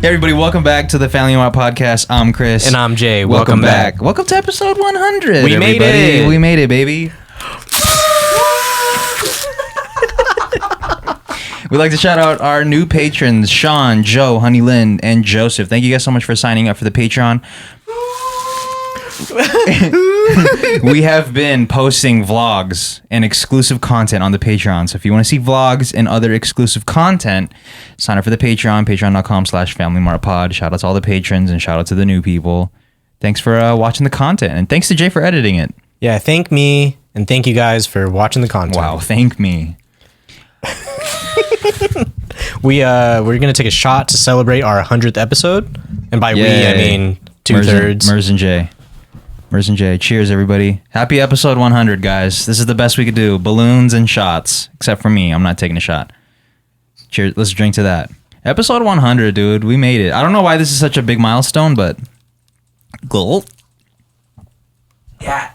Hey everybody, welcome back to the Family Mart Podcast. I'm Chris. And I'm Jay. Welcome back. Welcome to episode 100. We made it. We made it, baby. We'd like to shout out our new patrons, Sean, Joe, Honey Lynn, and Joseph. Thank you guys so much for signing up for the Patreon. We have been posting vlogs and exclusive content on the Patreon. So if you want to see vlogs and other exclusive content, sign up for the Patreon, patreon.com/FamilyMartPod. Shout out to all the patrons and shout out to the new people. Thanks for watching the content. And thanks to Jay for editing it. Yeah, thank me and thank you guys for watching the content. Wow, thank me. We're going to take a shot to celebrate our 100th episode. And by we, I mean two-thirds. Merz and Jay. Merz and Jay. Cheers, everybody. Happy episode 100, guys. This is the best we could do. Balloons and shots. Except for me. I'm not taking a shot. Cheers. Let's drink to that. Episode 100, dude. We made it. I don't know why this is such a big milestone, but... Gulp. Yeah.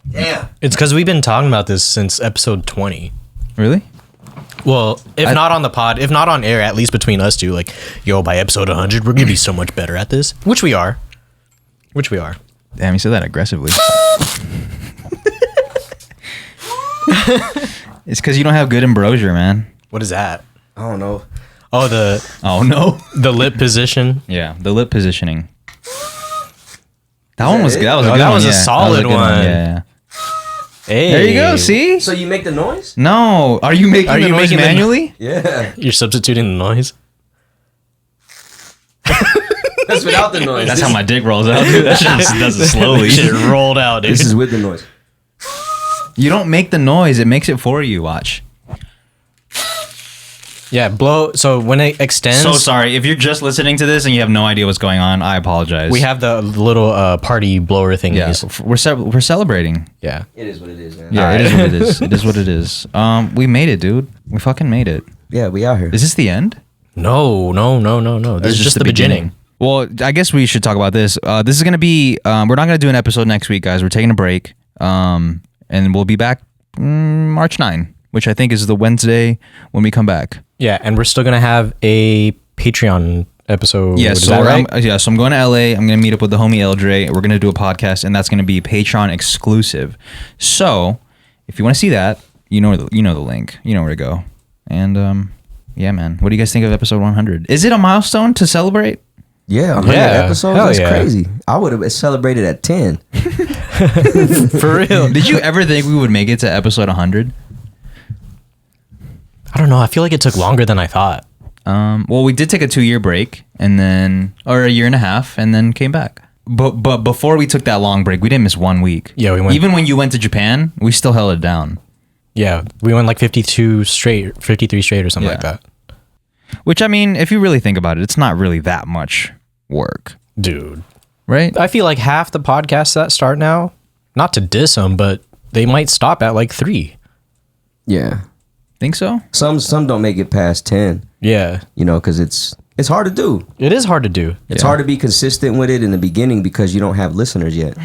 Damn. It's because we've been talking about this since episode 20. Really? Well, if not on the pod, if not on air, at least between us two, like, yo, by episode 100, we're going to be so much better at this. Which we are. Damn, you said that aggressively. It's because you don't have good ambrosia, man. What is that? I don't know. Oh, no. The lip position. Yeah, the lip positioning. That one was good. That was a good that one. was a Yeah, solid that was a good one. Yeah. Hey. There you go. See? So you make the noise? No. Are you making the noise manually? Yeah. You're substituting the noise? That's without the noise. That's how my dick rolls out, dude. That shit just does it slowly. Shit rolled out, dude. This is with the noise. You don't make the noise. It makes it for you. Watch. Yeah, blow. So when it extends... So sorry. If you're just listening to this and you have no idea what's going on, I apologize. We have the little party blower thingies. Yeah, we're celebrating. Yeah. It is what it is, man. Yeah, it is what it is. It is what it is. We made it, dude. We fucking made it. Yeah, we out here. Is this the end? No. This is just the beginning. Well, I guess we should talk about this. This is going to be... we're not going to do an episode next week, guys. We're taking a break. And we'll be back March 9, which I think is the Wednesday when we come back. Yeah, and we're still going to have a Patreon episode. Yeah, is so that right? so I'm going to LA. I'm going to meet up with the homie LJ. We're going to do a podcast, and that's going to be Patreon exclusive. So if you want to see that, you know the link. You know where to go. And yeah, man. What do you guys think of episode 100? Is it a milestone to celebrate? Yeah, 100 episodes? That's crazy. I would have celebrated at 10. For real. Did you ever think we would make it to episode 100? I don't know. I feel like it took longer than I thought. Well, we did take a 2-year break, and then, or a year and a half, and then came back. But before we took that long break, we didn't miss 1 week. Yeah, we went. Even when you went to Japan, we still held it down. Yeah, we went like 53 straight or something like that. Which, I mean, if you really think about it, it's not really that much work. Dude. Right? I feel like half the podcasts that start now, not to diss them, but they might stop at like 3. Yeah. Think so? Some don't make it past 10. Yeah. You know, because it's hard to do. It is hard to do. It's hard to be consistent with it in the beginning because you don't have listeners yet.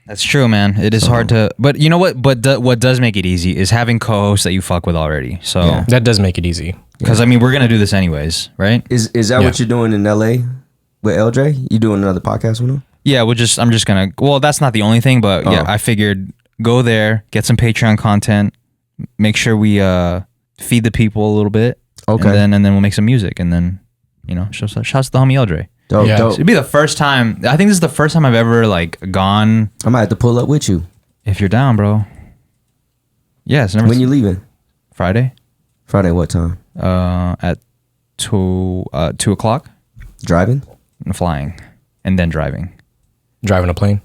That's true, man. It is hard to... But you know what? But what does make it easy is having co-hosts that you fuck with already. So that does make it easy. Because, I mean, we're going to do this anyways, right? Is that what you're doing in LA with LJ? You doing another podcast with him? Yeah, I'm just going to... Well, that's not the only thing, but yeah, I figured go there, get some Patreon content, make sure we feed the people a little bit. Okay. And then we'll make some music. And then, shouts to the homie LJ. Dope. It'd be the first time... I think this is the first time I've ever, gone... I might have to pull up with you. If you're down, bro. Yeah, it's never... When you leaving? Friday. Friday, what time? At 2 o'clock. Driving? And flying. And then driving. Driving a plane.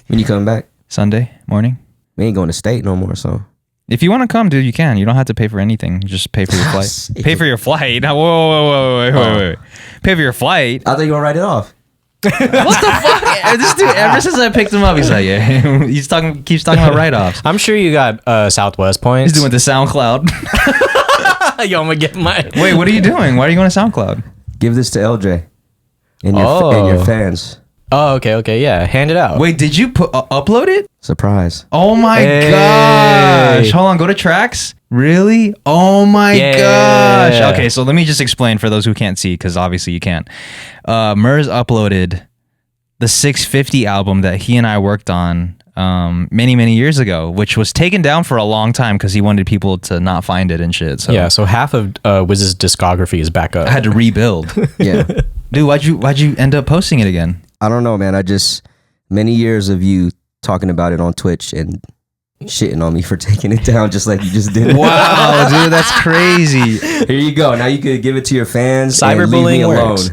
When you coming back? Sunday morning. We ain't going to state no more, so... If you want to come, dude, you can. You don't have to pay for anything. You just pay for your flight. Pay for your flight. Now, wait. Pay for your flight. I thought you were going to write it off. What the fuck? This dude, ever since I picked him up, he's like, yeah. Keeps talking about write-offs. I'm sure you got Southwest points. He's doing the SoundCloud. Yo, I'm going to get mine. Wait, what are you doing? Why are you going to SoundCloud? Give this to LJ and your fans. Oh, okay, yeah. Hand it out. Wait, did you upload it? Surprise. Oh my gosh. Hold on, go to tracks. Really? Oh my Yeah. gosh. Okay, so let me just explain for those who can't see, because obviously you can't. Merz uploaded the 650 album that he and I worked on many years ago, which was taken down for a long time because he wanted people to not find it and shit. So Yeah, so half of Wiz's discography is back up. I had to rebuild. Yeah. Dude, why'd you end up posting it again? I don't know, man. I just many years of you talking about it on Twitch and shitting on me for taking it down, just like you just did. Wow, dude, that's crazy. Here you go. Now you could give it to your fans. Cyberbullying and leave me works.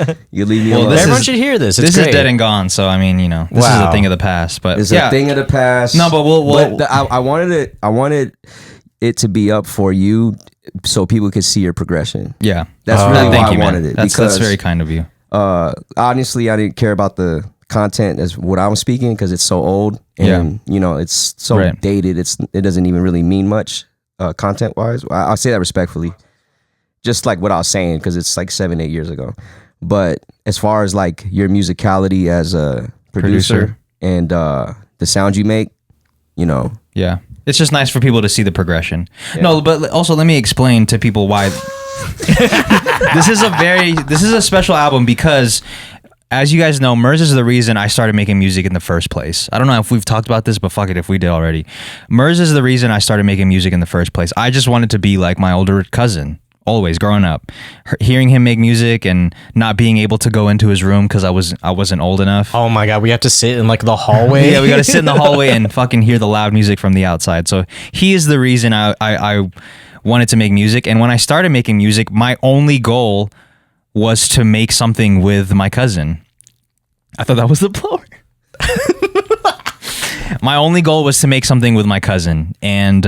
alone. You leave me Well, alone. this Everyone is- should hear this. This It's is great. dead and gone, so I mean, this is Wow. a thing of the past. But It's yeah, a thing of the past. No, but I wanted it to be up for you, so people could see your progression. yeah. That's really Thank why you, I man. wanted it. That's because very kind of you. honestly, I didn't care about the content as what I'm speaking because it's so old and it's so Right. dated. It doesn't even really mean much content wise. I'll say that respectfully, just like what I was saying, because it's like 7-8 years ago. But as far as like your musicality as a producer. And the sound you make, Yeah. It's just nice for people to see the progression. No, but also let me explain to people why this is a special album, because as you guys know, Merz is the reason I started making music in the first place. I don't know if we've talked about this, but fuck it if we did already. Merz is the reason I started making music in the first place. I just wanted to be like my older cousin. Always growing up, hearing him make music and not being able to go into his room because I wasn't old enough. Oh my god, we have to sit in like the hallway. Yeah, we got to sit in the hallway and fucking hear the loud music from the outside. So he is the reason I wanted to make music. And when I started making music, my only goal was to make something with my cousin. I thought that was the blower. My only goal was to make something with my cousin. And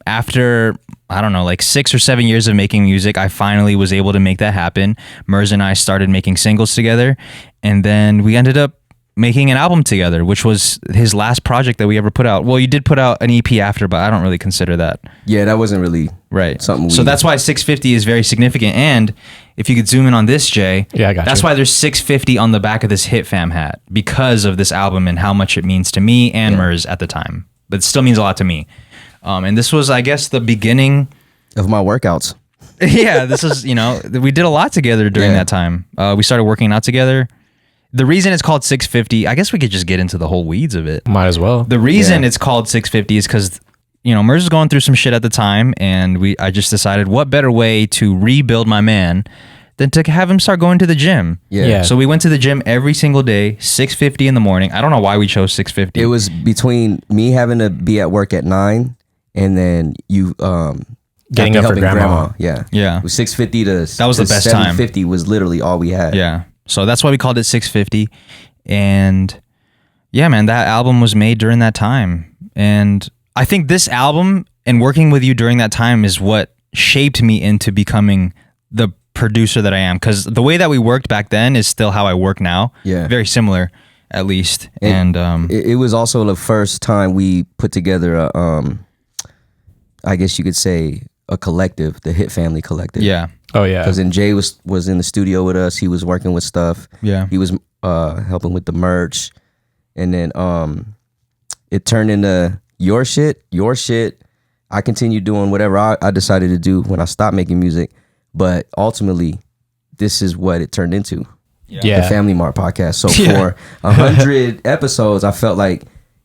after, I don't know, like 6 or 7 years of making music, I finally was able to make that happen. Merz and I started making singles together. And then we ended up making an album together, which was his last project that we ever put out. Well, you did put out an EP after, but I don't really consider that. Yeah, that wasn't really Right. something. So that's why 650 is very significant. And if you could zoom in on this, Jay, Yeah, I got that's you. why there's 650 on the back of this Hit Fam hat, because of this album and how much it means to me and Merz at the time. But it still means a lot to me. And this was, I guess, the beginning of my workouts. yeah, this is, we did a lot together during Yeah. that time. We started working out together. The reason it's called 650, I guess we could just get into the whole weeds of it. Might as well. The reason it's called 650 is because, Merz was going through some shit at the time, and I just decided what better way to rebuild my man than to have him start going to the gym. Yeah. So we went to the gym every single day, 6:50 in the morning. I don't know why we chose 6:50. It was between me having to be at work at 9 and then you Getting up for helping grandma. Yeah. Yeah. It was 6:50 to That was the best time. 7:50 was literally all we had. Yeah. So that's why we called it 650. And yeah, man, that album was made during that time. And I think this album and working with you during that time is what shaped me into becoming the producer that I am. Because the way that we worked back then is still how I work now. Yeah. Very similar, at least. And It was also the first time we put together a I guess you could say a collective, the Hit Family Collective. yeah. Oh yeah. Because then Jay was in the studio with us. He was working with stuff. Yeah. He was helping with the merch. And then it turned into your shit. I continued doing whatever I decided to do when I stopped making music. But ultimately, this is what it turned into. Yeah. The Family Mart Podcast. So Yeah. for 100 episodes, I felt like,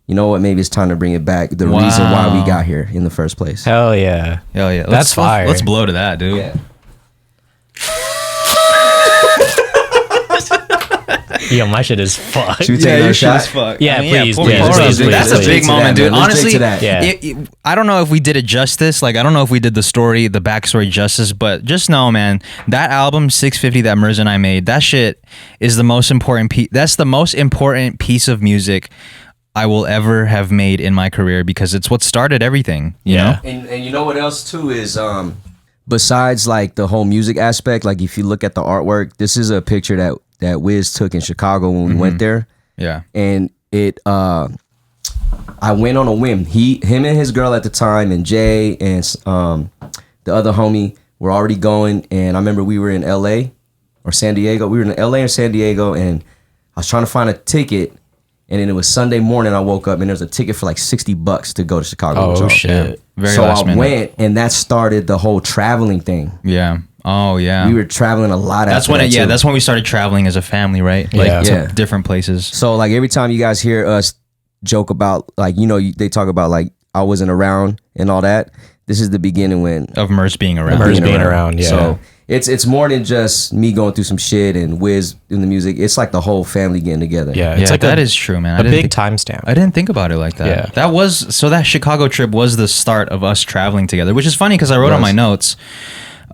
you know what, maybe it's time to bring it back. The reason why we got here in the first place. Hell yeah. Hell yeah. That's fire. Let's blow to that, dude. Yeah. Yo, my shit is fucked. Should we take another shot? Yeah, please, pour yeah, up, please, dude. please, That's please. a big moment, dude. Let's drink Honestly, to that. Yeah. I don't know if we did it justice. Like, I don't know if we did the backstory justice, but just know, man, that album 650 that Merz and I made, that shit is the most important piece. That's the most important piece of music I will ever have made in my career, because it's what started everything. You know? And you know what else too is besides like the whole music aspect, like if you look at the artwork, this is a picture that Wiz took in Chicago when we went there. Yeah. And it I went on a whim. Him and his girl at the time and Jay and the other homie were already going, and I remember we were in LA or San Diego. We were in LA or San Diego, and I was trying to find a ticket, And then it was Sunday morning. I woke up and there was a ticket for like $60 to go to Chicago. with Oh y'all. shit. Very So last I minute. went, and that started the whole traveling thing. Yeah. Oh yeah. We were traveling a lot. That's after when that, too. that's when we started traveling as a family, right? Like Yeah. to Yeah. different places. So like every time you guys hear us joke about like they talk about like I wasn't around and all that. This is the beginning when Of Merz being around. Merz being around, yeah. So it's more than just me going through some shit and Wiz in the music. It's like the whole family getting together. Yeah, Yeah, it's like that is true, man. a big timestamp. I didn't think about it like that. Yeah. That Chicago trip was the start of us traveling together, which is funny because I wrote on my notes,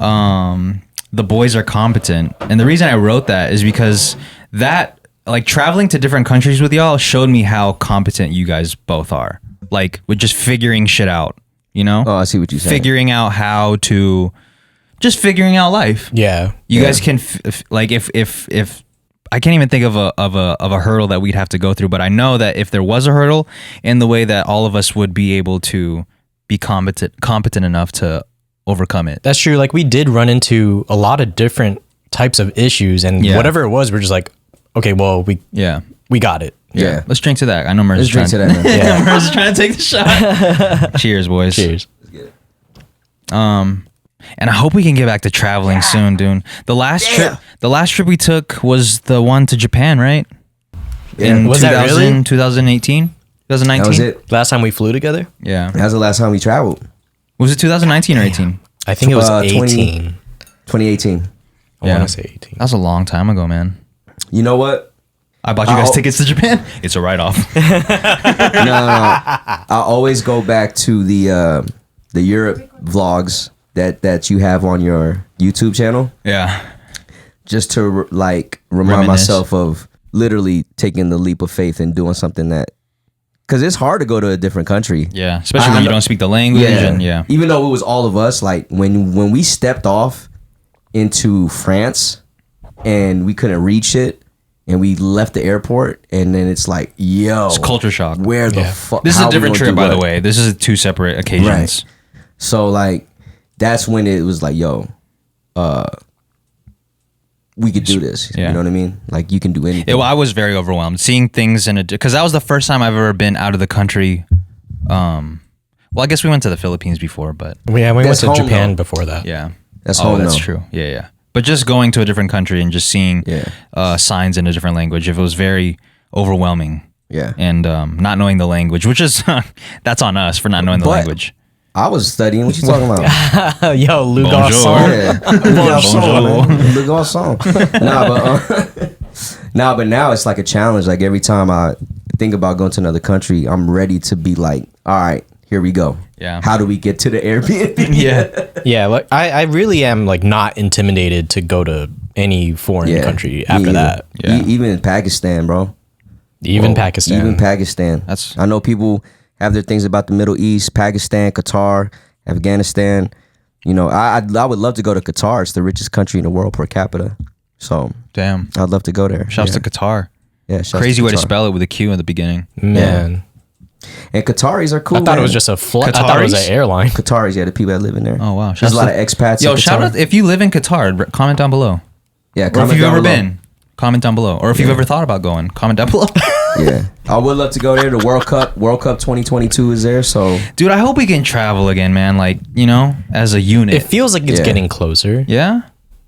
the boys are competent. And the reason I wrote that is because that, like, traveling to different countries with y'all showed me how competent you guys both are. Like, with just figuring shit out, you know? Oh, I see what you're saying. Figuring out how to, just figuring out life. Yeah. You guys can, like, if I can't even think of a hurdle that we'd have to go through, but I know that if there was a hurdle, in the way that all of us would be able to be competent enough to overcome it. That's true. Like, we did run into a lot of different types of issues, and Yeah. whatever it was, we're just like, okay, well, we got it. Yeah. Let's drink to that. I know Merz Let's is drink trying to that, man. Yeah. Merz is trying to take the shot. Cheers, boys. Cheers. And I hope we can get back to traveling soon, dude. The last trip we took was the one to Japan, right? In Was that really? 2018? 2019? That was it. Last time we flew together, Yeah. That was the last time we traveled. Was it 2019 or 18? I think it was 20 18. 2018. I Yeah. want to say 18. That was a long time ago, man. You know what? I bought you guys I'll- tickets to Japan. It's a write-off. No. I always go back to the Europe vlogs that you have on your YouTube channel, Yeah. just to like remind Reminisce. myself of literally taking the leap of faith and doing something that, because it's hard to go to a different country. Yeah. Especially when you don't speak the language. And yeah. Even though it was all of us, like when we stepped off into France and we couldn't reach it, and we left the airport, and then it's like, yo, It's culture shock. where the Yeah. fuck? This is how a we different gonna trip, do by the what? way. This is two separate occasions. So like, that's when it was like, yo, we could do this. Yeah. You know what I mean? Like, you can do anything. I was very overwhelmed seeing things because that was the first time I've ever been out of the country. Well, I guess we went to the Philippines before, but We went That's to home, Japan though. before that. yeah, That's oh, home, that's though. true. Yeah. But just going to a different country and just seeing signs in a different language, it was very overwhelming. Yeah. And not knowing the language, which is that's on us for not knowing the But- language. I was studying. What you talking about? Yo, Lou Bonjour. Garçon. Yeah. Le garçon. Nah, but now it's like a challenge. Like, every time I think about going to another country, I'm ready to be like, all right, here we go. Yeah. How do we get to the Airbnb? Yeah. Yeah, like I really am like not intimidated to go to any foreign country me after either. that. Yeah. Even in Pakistan, bro. Even Pakistan. Even Pakistan. I know people have their things about the Middle East, Pakistan, Qatar, Afghanistan. You know, I would love to go to Qatar. It's the richest country in the world per capita. So Damn. I'd love to go there. Shouts yeah. to Qatar. Yeah, shouts Crazy way to Qatar. spell it with a Q in the beginning. Man. And Qataris are cool. I thought man. it was just a flight. I thought it was Qataris? an airline. Qataris, yeah, the people that live in there. Oh wow. There's a lot of expats. Yo, in shout Qatar. out if you live in Qatar. Comment down below. Yeah, Or if comment you've down ever below. been, comment down below. Or if you've ever thought about going, comment down below. Yeah, I would love to go there. The World Cup 2022 is there. So Dude, I hope we can travel again, man. Like, you know, as a unit. It feels like it's Yeah. getting closer. Yeah?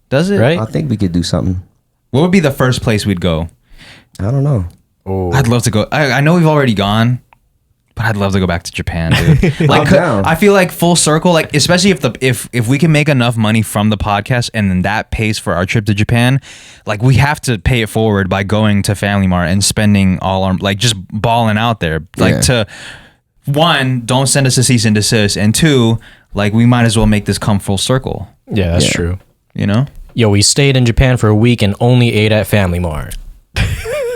Does it? Right? I think we could do something. What would be the first place we'd go? I don't know. Oh. I'd love to go. I know we've already gone, but I'd love to go back to Japan, dude. Like, I'm down. I feel like full circle, like, especially if we can make enough money from the podcast and then that pays for our trip to Japan, like, we have to pay it forward by going to Family Mart and spending all our, like, just balling out there. Like, Yeah. to, one, don't send us a cease and desist, and two, like, we might as well make this come full circle, Yeah, that's Yeah. true. you know? Yo, we stayed in Japan for a week and only ate at Family Mart.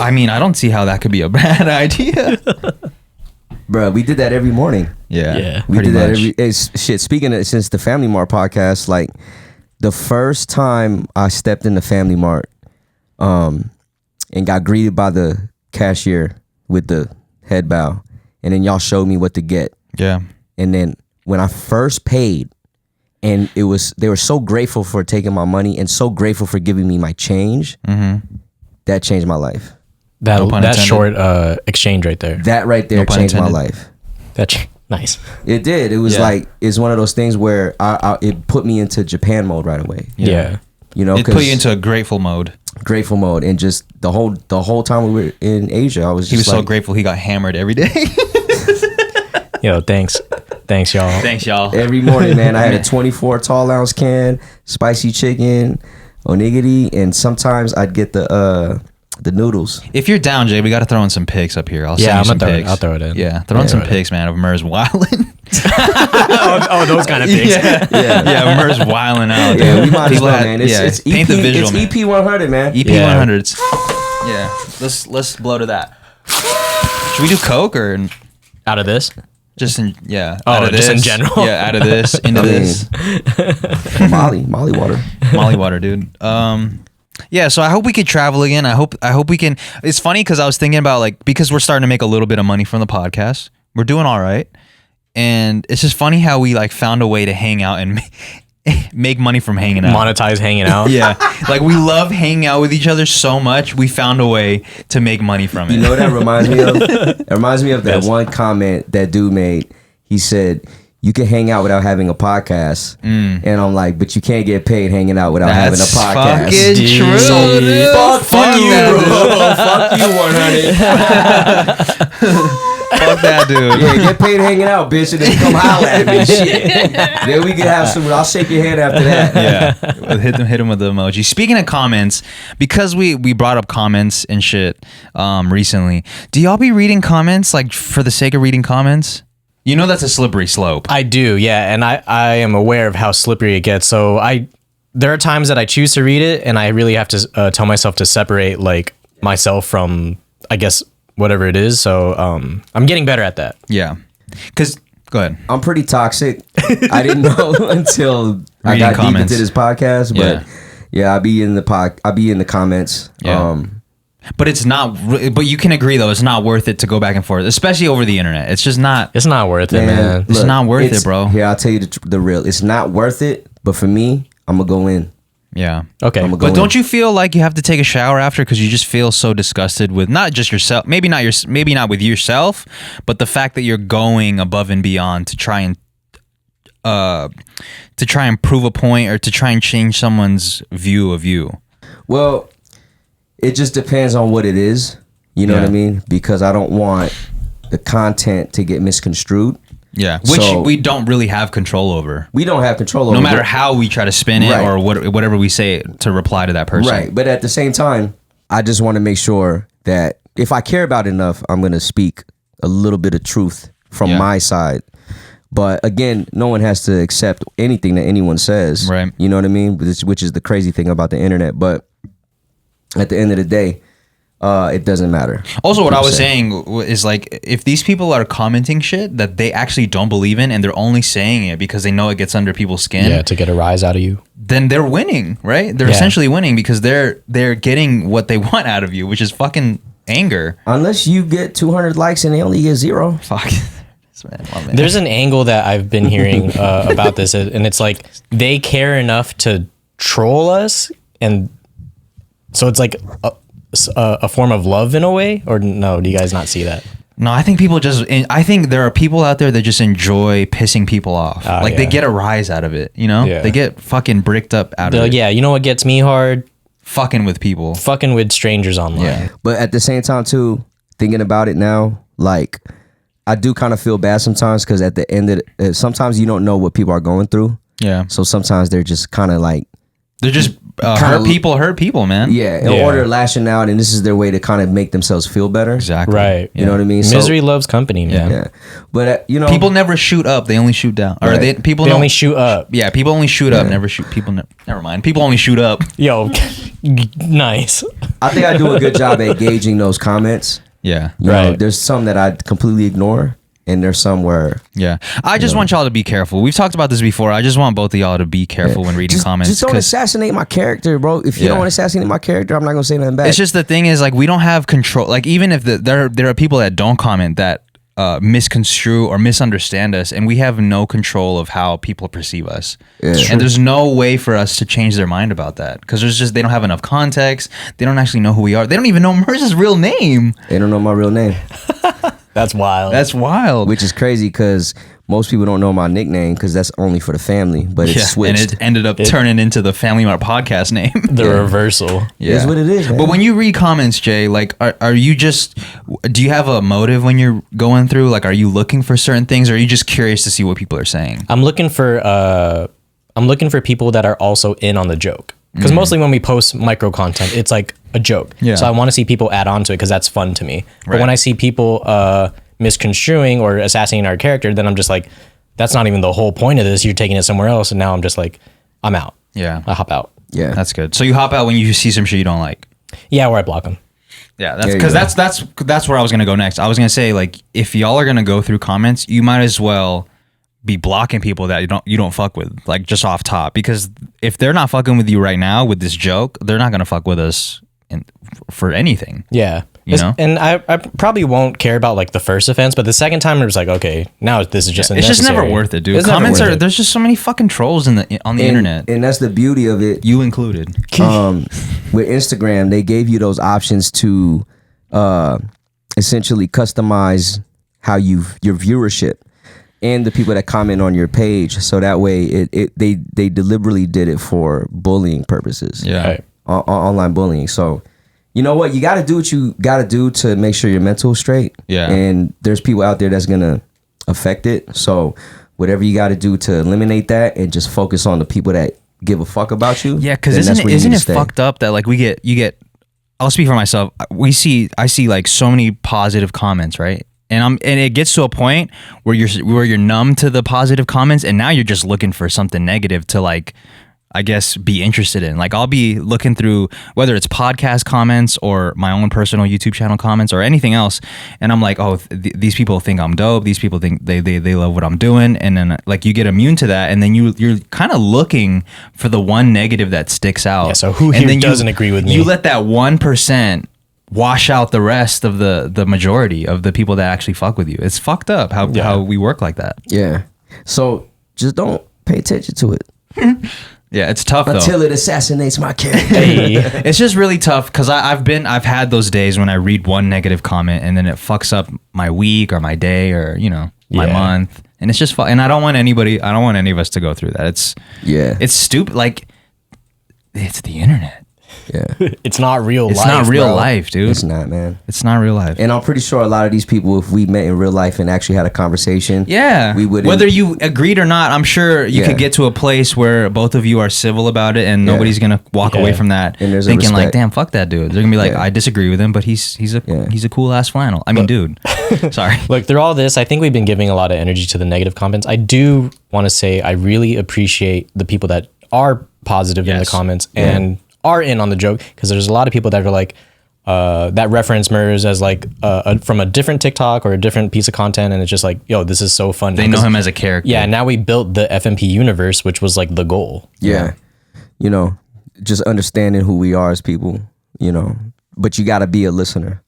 I mean, I don't see how that could be a bad idea. Bro, we did that every morning. Yeah. We pretty did that much. every shit. Speaking of, since the Family Mart podcast, like, the first time I stepped in the Family Mart, and got greeted by the cashier with the head bow, and then y'all showed me what to get, Yeah. and then when I first paid, and they were so grateful for taking my money and so grateful for giving me my change, that changed my life. That No pun that intended. short exchange right there. That right there No pun changed my intended. life. That's nice. It did. It was Yeah. like, it's one of those things where it put me into Japan mode right away. Yeah. You know, It put 'cause you into a grateful mode. grateful mode, and just the whole time we were in Asia, I was just He was so like, grateful he got hammered every day. Yo, thanks y'all. Thanks, y'all. every morning, man, I had a 24 tall ounce can, spicy chicken, onigiri, and sometimes I'd get the noodles. If you're down, Jay, we got to throw in some pics up here. I'll Yeah, send you I'm some gonna pics. I'll throw it in. Yeah, throw in some throw it pics, man, of Merz wilding. oh, those kind of things. yeah, Merz wilding out. Yeah, dude. we might as People well, had- man. It's EP, paint the visual, it's man. EP 100, man. EP Yeah. 100s. Yeah, let's blow to that. Should we do Coke or Out of this. just in Oh, out of just in this? general? Yeah, out of this into I mean, this. Molly water. Molly water, dude. Yeah, so I hope we could travel again. I hope we can. It's funny because I was thinking about, like, because we're starting to make a little bit of money from the podcast. We're doing all right, and it's just funny how we like found a way to hang out and make money from hanging out. Monetize hanging out. Yeah, like we love hanging out with each other so much. We found a way to make money from it. You know what that reminds me of? It reminds me of that one comment that dude made. He said, "You can hang out without having a podcast," and I'm like, "But you can't get paid hanging out without having a That's podcast." fucking true, So dude. fuck you, that, bro. Fuck you, 100. Fuck that, dude. Yeah, get paid hanging out, bitch, and then come holler at me. Shit. Then we can have some. I'll shake your hand after that. Yeah, hit him with the emoji. Speaking of comments, because we brought up comments and shit recently, do y'all be reading comments like for the sake of reading comments? You know that's a slippery slope. I do, yeah, and I am aware of how slippery it gets. So there are times that I choose to read it, and I really have to tell myself to separate like myself from, I guess, whatever it is. So I'm getting better at that. Yeah, because go ahead. I'm pretty toxic. I didn't know until I Reading got comments. deep into this podcast, but yeah, I be in the comments. Yeah. But it's not. But you can agree though, it's not worth it to go back and forth, especially over the internet. It's just not. It's not worth it, man. It's not worth it, bro. Here, I'll tell you the real. It's not worth it, but for me, I'm gonna go in. Yeah. Okay. I'm gonna go But in. don't you feel like you have to take a shower after because you just feel so disgusted with not just yourself, maybe not with yourself, but the fact that you're going above and beyond to try and prove a point or to try and change someone's view of you. Well, it just depends on what it is. You know what I Yeah. mean? Because I don't want the content to get misconstrued. Yeah, which So- we don't really have control over. We don't have control over No matter it. how we try to spin it Right. or whatever we say to reply to that person. Right. But at the same time, I just want to make sure that if I care about it enough, I'm going to speak a little bit of truth from Yeah. my side. But again, no one has to accept anything that anyone says. Right. You know what I mean? Which is the crazy thing about the internet. But at the end of the day, it doesn't matter. Also, what I was Say. saying is like, if these people are commenting shit that they actually don't believe in and they're only saying it because they know it gets under people's skin, Yeah, to get a rise out of you. then they're winning, right? They're Yeah. essentially winning because they're getting what they want out of you, which is fucking anger. Unless you get 200 likes and they only get 0. Fuck. Man. There's an angle that I've been hearing about this, and it's like they care enough to troll us, and so it's like a form of love in a way. Or no? Do you guys not see that? No, I think I think there are people out there that just enjoy pissing people off. Like they yeah. get a rise out of it, you know? Yeah. They get fucking bricked up out They're of like, it. yeah, you know what gets me hard? Fucking with people. Fucking with strangers online. Yeah. But at the same time, too, thinking about it now, like, I do kind of feel bad sometimes because at the end of it, sometimes you don't know what people are going through. Yeah. So sometimes they're just kind of like, They're just Kinda- hurt people, man. yeah, in Yeah. order lashing out, and this is their way to kind of make themselves feel better. Exactly. Right. You know what I mean? So- Misery loves company, man. Yeah. But, you know. People never shoot up; they only shoot down. Or Right. people They don't- only shoot up. Yeah, people only shoot up. Never shoot. Never mind. People only shoot up. Yo, nice. I think I do a good job at gauging those comments. Yeah. You know, Right. there's some that I completely ignore, and there's some where Yeah. I just want y'all to be careful. We've talked about this before. I just want both of y'all to be careful when reading comments. Just don't 'cause assassinate my character, bro. If you Yeah. don't want to assassinate my character, I'm not gonna say nothing bad. it's just the thing is like we don't have control. Like even if there are people that don't comment that misconstrue or misunderstand us, and we have no control of how people perceive us. Yeah. And there's no way for us to change their mind about that, because they don't have enough context. They don't actually know who we are. They don't even know Merz's real name. They don't know my real name. That's wild. That's wild. Which is crazy because most people don't know my nickname because that's only for the family, but it's switched. And it ended up turning into the Family Mart Podcast name. The reversal. Yeah. It's what it is, man. But when you read comments, Jay, like, are you just, do you have a motive when you're going through? Like, are you looking for certain things, or are you just curious to see what people are saying? I'm looking for people that are also in on the joke. Because mostly when we post micro content, it's like a joke. Yeah. So I want to see people add on to it because that's fun to me. But Right. when I see people misconstruing or assassinating our character, then I'm just like, that's not even the whole point of this. You're taking it somewhere else. And now I'm just like, I'm out. Yeah. I hop out. Yeah. That's good. So you hop out when you see some shit you don't like. Yeah, or I block them. Yeah, There you because go. that's where I was gonna go next. I was gonna say, like, if y'all are gonna go through comments, you might as well be blocking people that you don't fuck with, like, just off top. Because if they're not fucking with you right now with this joke, they're not gonna fuck with us for anything. Yeah. You know? And I probably won't care about like the first offense, but the second time it was like, okay, now this is just It's just never worth it, dude. It's never Comments worth are it. there's just so many fucking trolls on the internet. And that's the beauty of it. You included. With Instagram, they gave you those options to essentially customize how your viewership and the people that comment on your page. So that way, they deliberately did it for bullying purposes. Yeah. Right. Online bullying. So, you know what? You got to do what you got to do to make sure your mental is straight. Yeah. And there's people out there that's gonna affect it. So, whatever you got to do to eliminate that and just focus on the people that give a fuck about you. Yeah, because then that's where you isn't need it to stay. fucked up that, like, you get I'll speak for myself. I see like so many positive comments, right? And it gets to a point where you're numb to the positive comments, and now you're just looking for something negative to, like, I guess, be interested in. Like, I'll be looking through whether it's podcast comments or my own personal YouTube channel comments or anything else, and I'm like, oh, these people think I'm dope. These people think they love what I'm doing, and then, like, you get immune to that, and then you're kind of looking for the one negative that sticks out. Yeah, so who And here then doesn't agree with me? You let that 1% wash out the rest of the majority of the people that actually fuck with you. It's fucked up how we work like that. Yeah. So just don't pay attention to it Yeah, it's tough though. until it assassinates my character. It's just really tough because I've had those days when I read one negative comment and then it fucks up my week or my day or, you know, my Yeah. month, and it's just and I don't want any of us to go through that. It's stupid. Like, it's the internet. Yeah. It's not real life. It's not real bro. life, dude. It's not, man. It's not real life. And I'm pretty sure a lot of these people, if we met in real life and actually had a conversation, Yeah. we would. Whether you agreed or not, I'm sure you Yeah. could get to a place where both of you are civil about it, and nobody's gonna walk Yeah. away from that And there's a thinking like, respect. "Damn, fuck that dude." They're gonna be like, Yeah. "I disagree with him, but he's Yeah. a cool ass flannel." I mean, dude. Sorry. Look, through all this, I think we've been giving a lot of energy to the negative comments. I do want to say I really appreciate the people that are positive in the Yes. comments and are in on the joke, because there's a lot of people that are like that reference Merz as like from a different TikTok or a different piece of content, and it's just like, yo, this is so fun. They know him as a character. Yeah, now we built the FMP universe, which was like the goal. Yeah. You know, just understanding who we are as people, you know, but you got to be a listener.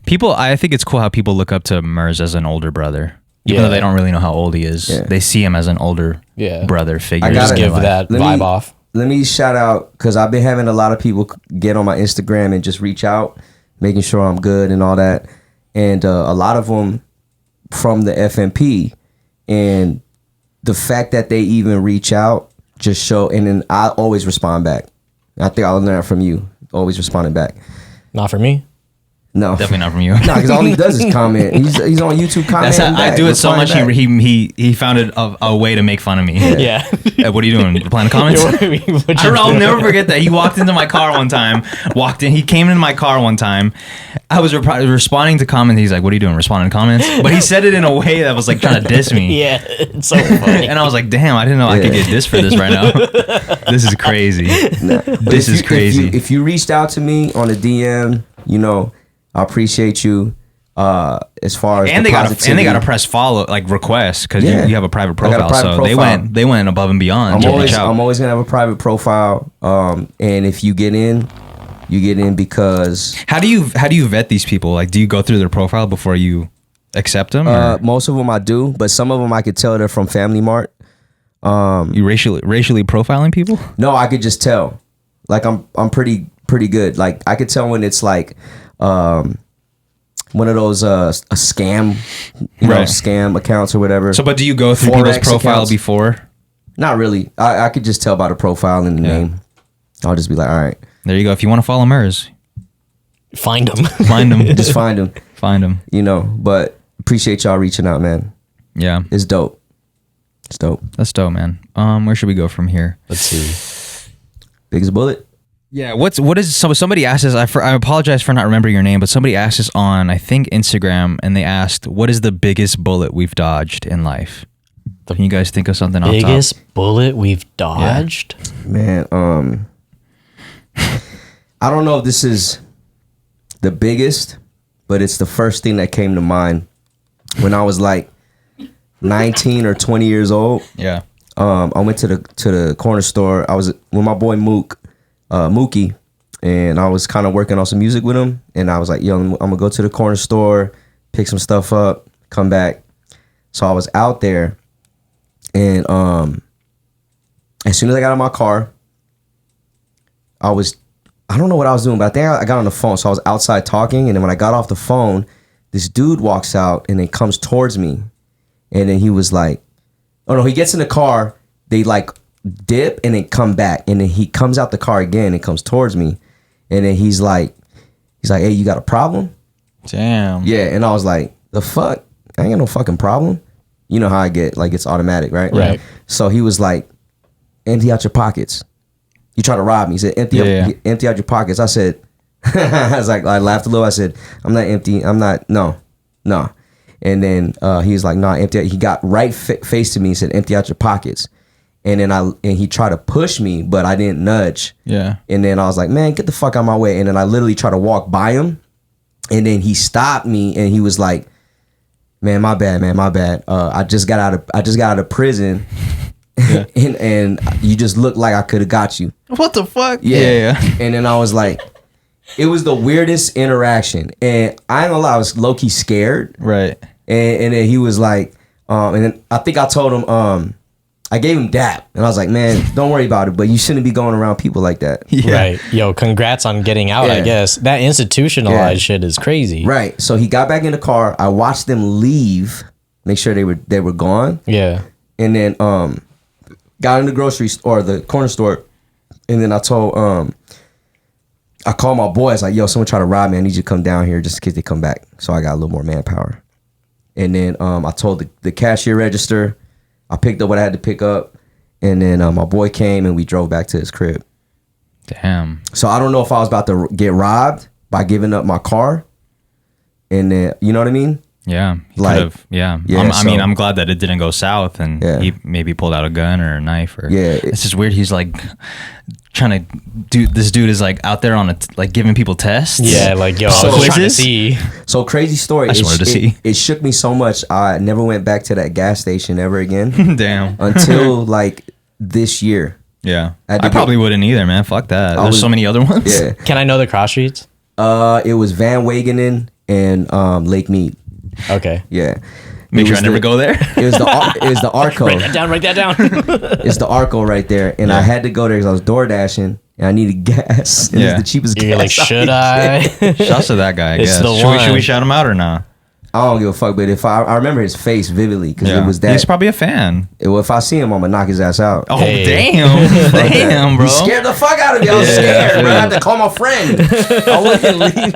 People, I think it's cool how people look up to Merz as an older brother, even Yeah. though they don't really know how old he is. Yeah. They see him as an older brother figure. I gotta Just give Life. that Let vibe me- off. Let me shout out, because I've been having a lot of people get on my Instagram and just reach out, making sure I'm good and all that. And a lot of them from the FMP. And the fact that they even reach out just show, and then I always respond back. I think I'll learn from you, always responding back. Not for me. No. Definitely not from you. No, because all he does is comment. He's on YouTube That's commenting. how, I do it so much. Back. He found it a way to make fun of me. Yeah. Hey, what are you doing? You playing the comments? I'll never forget that. He walked into my car one time. He came into my car one time. I was responding to comments. He's like, "What are you doing? Responding to comments?" But he said it in a way that was like trying to diss me. Yeah, it's so funny. And I was like, "Damn, I didn't know I could get dissed for this right now. This is crazy. This is crazy." If you reached out to me on a DM, you know, I appreciate you. As far as And the they positivity. got to press follow, like, request, because Yeah. you have a private I got a profile. private So profile. they went above and beyond. to reach out. I'm always gonna have a private profile. And if you get in, you get in because How do you vet these people? Like, do you go through their profile before you accept them? Most of them I do, but some of them I could tell they're from Family Mart. You racially profiling people? No, I could just tell. Like I'm pretty good. Like I could tell when it's like one of those a scam, scam accounts or whatever. So, but do you go through Forex people's profile accounts. Before? Not really. I could just tell by the profile and the name. I'll just be like, all right. There you go. If you want to follow Merz, Find them. find him. Just find him. Find him. You know, but appreciate y'all reaching out, man. Yeah, It's dope. It's dope. that's dope, man. Where should we go from here? Let's see. Big as a bullet. Yeah, what is somebody asked us, I apologize for not remembering your name, but somebody asked us on, I think, Instagram, and they asked, what is the biggest bullet we've dodged in life? Can you guys think of something off top? Biggest bullet we've dodged? Man, I don't know if this is the biggest, but it's the first thing that came to mind when I was like 19 or 20 years old. Yeah. I went to the corner store. I was with my boy Mookie, and I was kind of working on some music with him. And I was like, yo, I'm gonna go to the corner store, pick some stuff up, come back. So I was out there, and as soon as I got out of my car, I don't know what I was doing, but I think I got on the phone. So I was outside talking, and then when I got off the phone, this dude walks out and then comes towards me. And then he was like, oh no, he gets in the car, they like dip and then come back. And then he comes out the car again and comes towards me. And then he's like, hey, you got a problem? Damn. Yeah. And I was like, the fuck? I ain't got no fucking problem. You know how I get, like it's automatic, right? Right. So he was like, empty out your pockets. You try to rob me. He said, empty out your pockets. I said, I was like, I laughed a little. I said, I'm not empty. I'm not, no. And then he was like, nah, empty out. He got right face to me and said, empty out your pockets. And then he tried to push me, but I didn't nudge. Yeah. And then I was like, man, get the fuck out of my way. And then I literally tried to walk by him. And then he stopped me and he was like, man, my bad. I just got out of prison. Yeah. and you just looked like I could have got you. What the fuck? Yeah. And then I was like, it was the weirdest interaction. And I ain't gonna lie, I was low-key scared. Right. And then he was like, and then I think I told him, I gave him dap. And I was like, man, don't worry about it, but you shouldn't be going around people like that. Yeah. Right. Yo, congrats on getting out, I guess. That institutionalized shit is crazy. Right. So he got back in the car. I watched them leave, make sure they were gone. Yeah. And then got in the grocery store, or the corner store. And then I told, I called my boy. I was like, yo, someone tried to rob me. I need you to come down here just in case they come back. So I got a little more manpower. And then I told the cashier register. I picked up what I had to pick up. And then my boy came and we drove back to his crib. Damn. So I don't know if I was about to get robbed by giving up my car. And then, you know what I mean? Yeah. Like, yeah. Yeah, I mean, I'm glad that it didn't go south and he maybe pulled out a gun or a knife or. Yeah. It's just weird. He's like trying to do. This dude is like out there on like giving people tests. Yeah, like yo, So- I was trying to see. So crazy story. I just wanted to see. It shook me so much. I never went back to that gas station ever again Damn. until like this year. Yeah. I had to I probably wouldn't either, man. Fuck that. There's so many other ones. Yeah. Can I know the cross streets? It was Van Wagenen and Lake Mead. Okay. Yeah. Make It sure was I never go there. It was the Arco. Write that down. It's the Arco right there, and I had to go there because I was door dashing and I needed gas. And Yeah. It's the cheapest You're gas. like, should I? Shouts to that guy. I It's guess. the Should we one. shout him out or not? I don't give a fuck, but if I remember his face vividly because it was that. He's probably a fan. Well, if I see him, I'm gonna knock his ass out. Oh Hey. damn, damn, bro. He scared the fuck out of me. I was scared, bro. I had to call my friend. I wouldn't leave.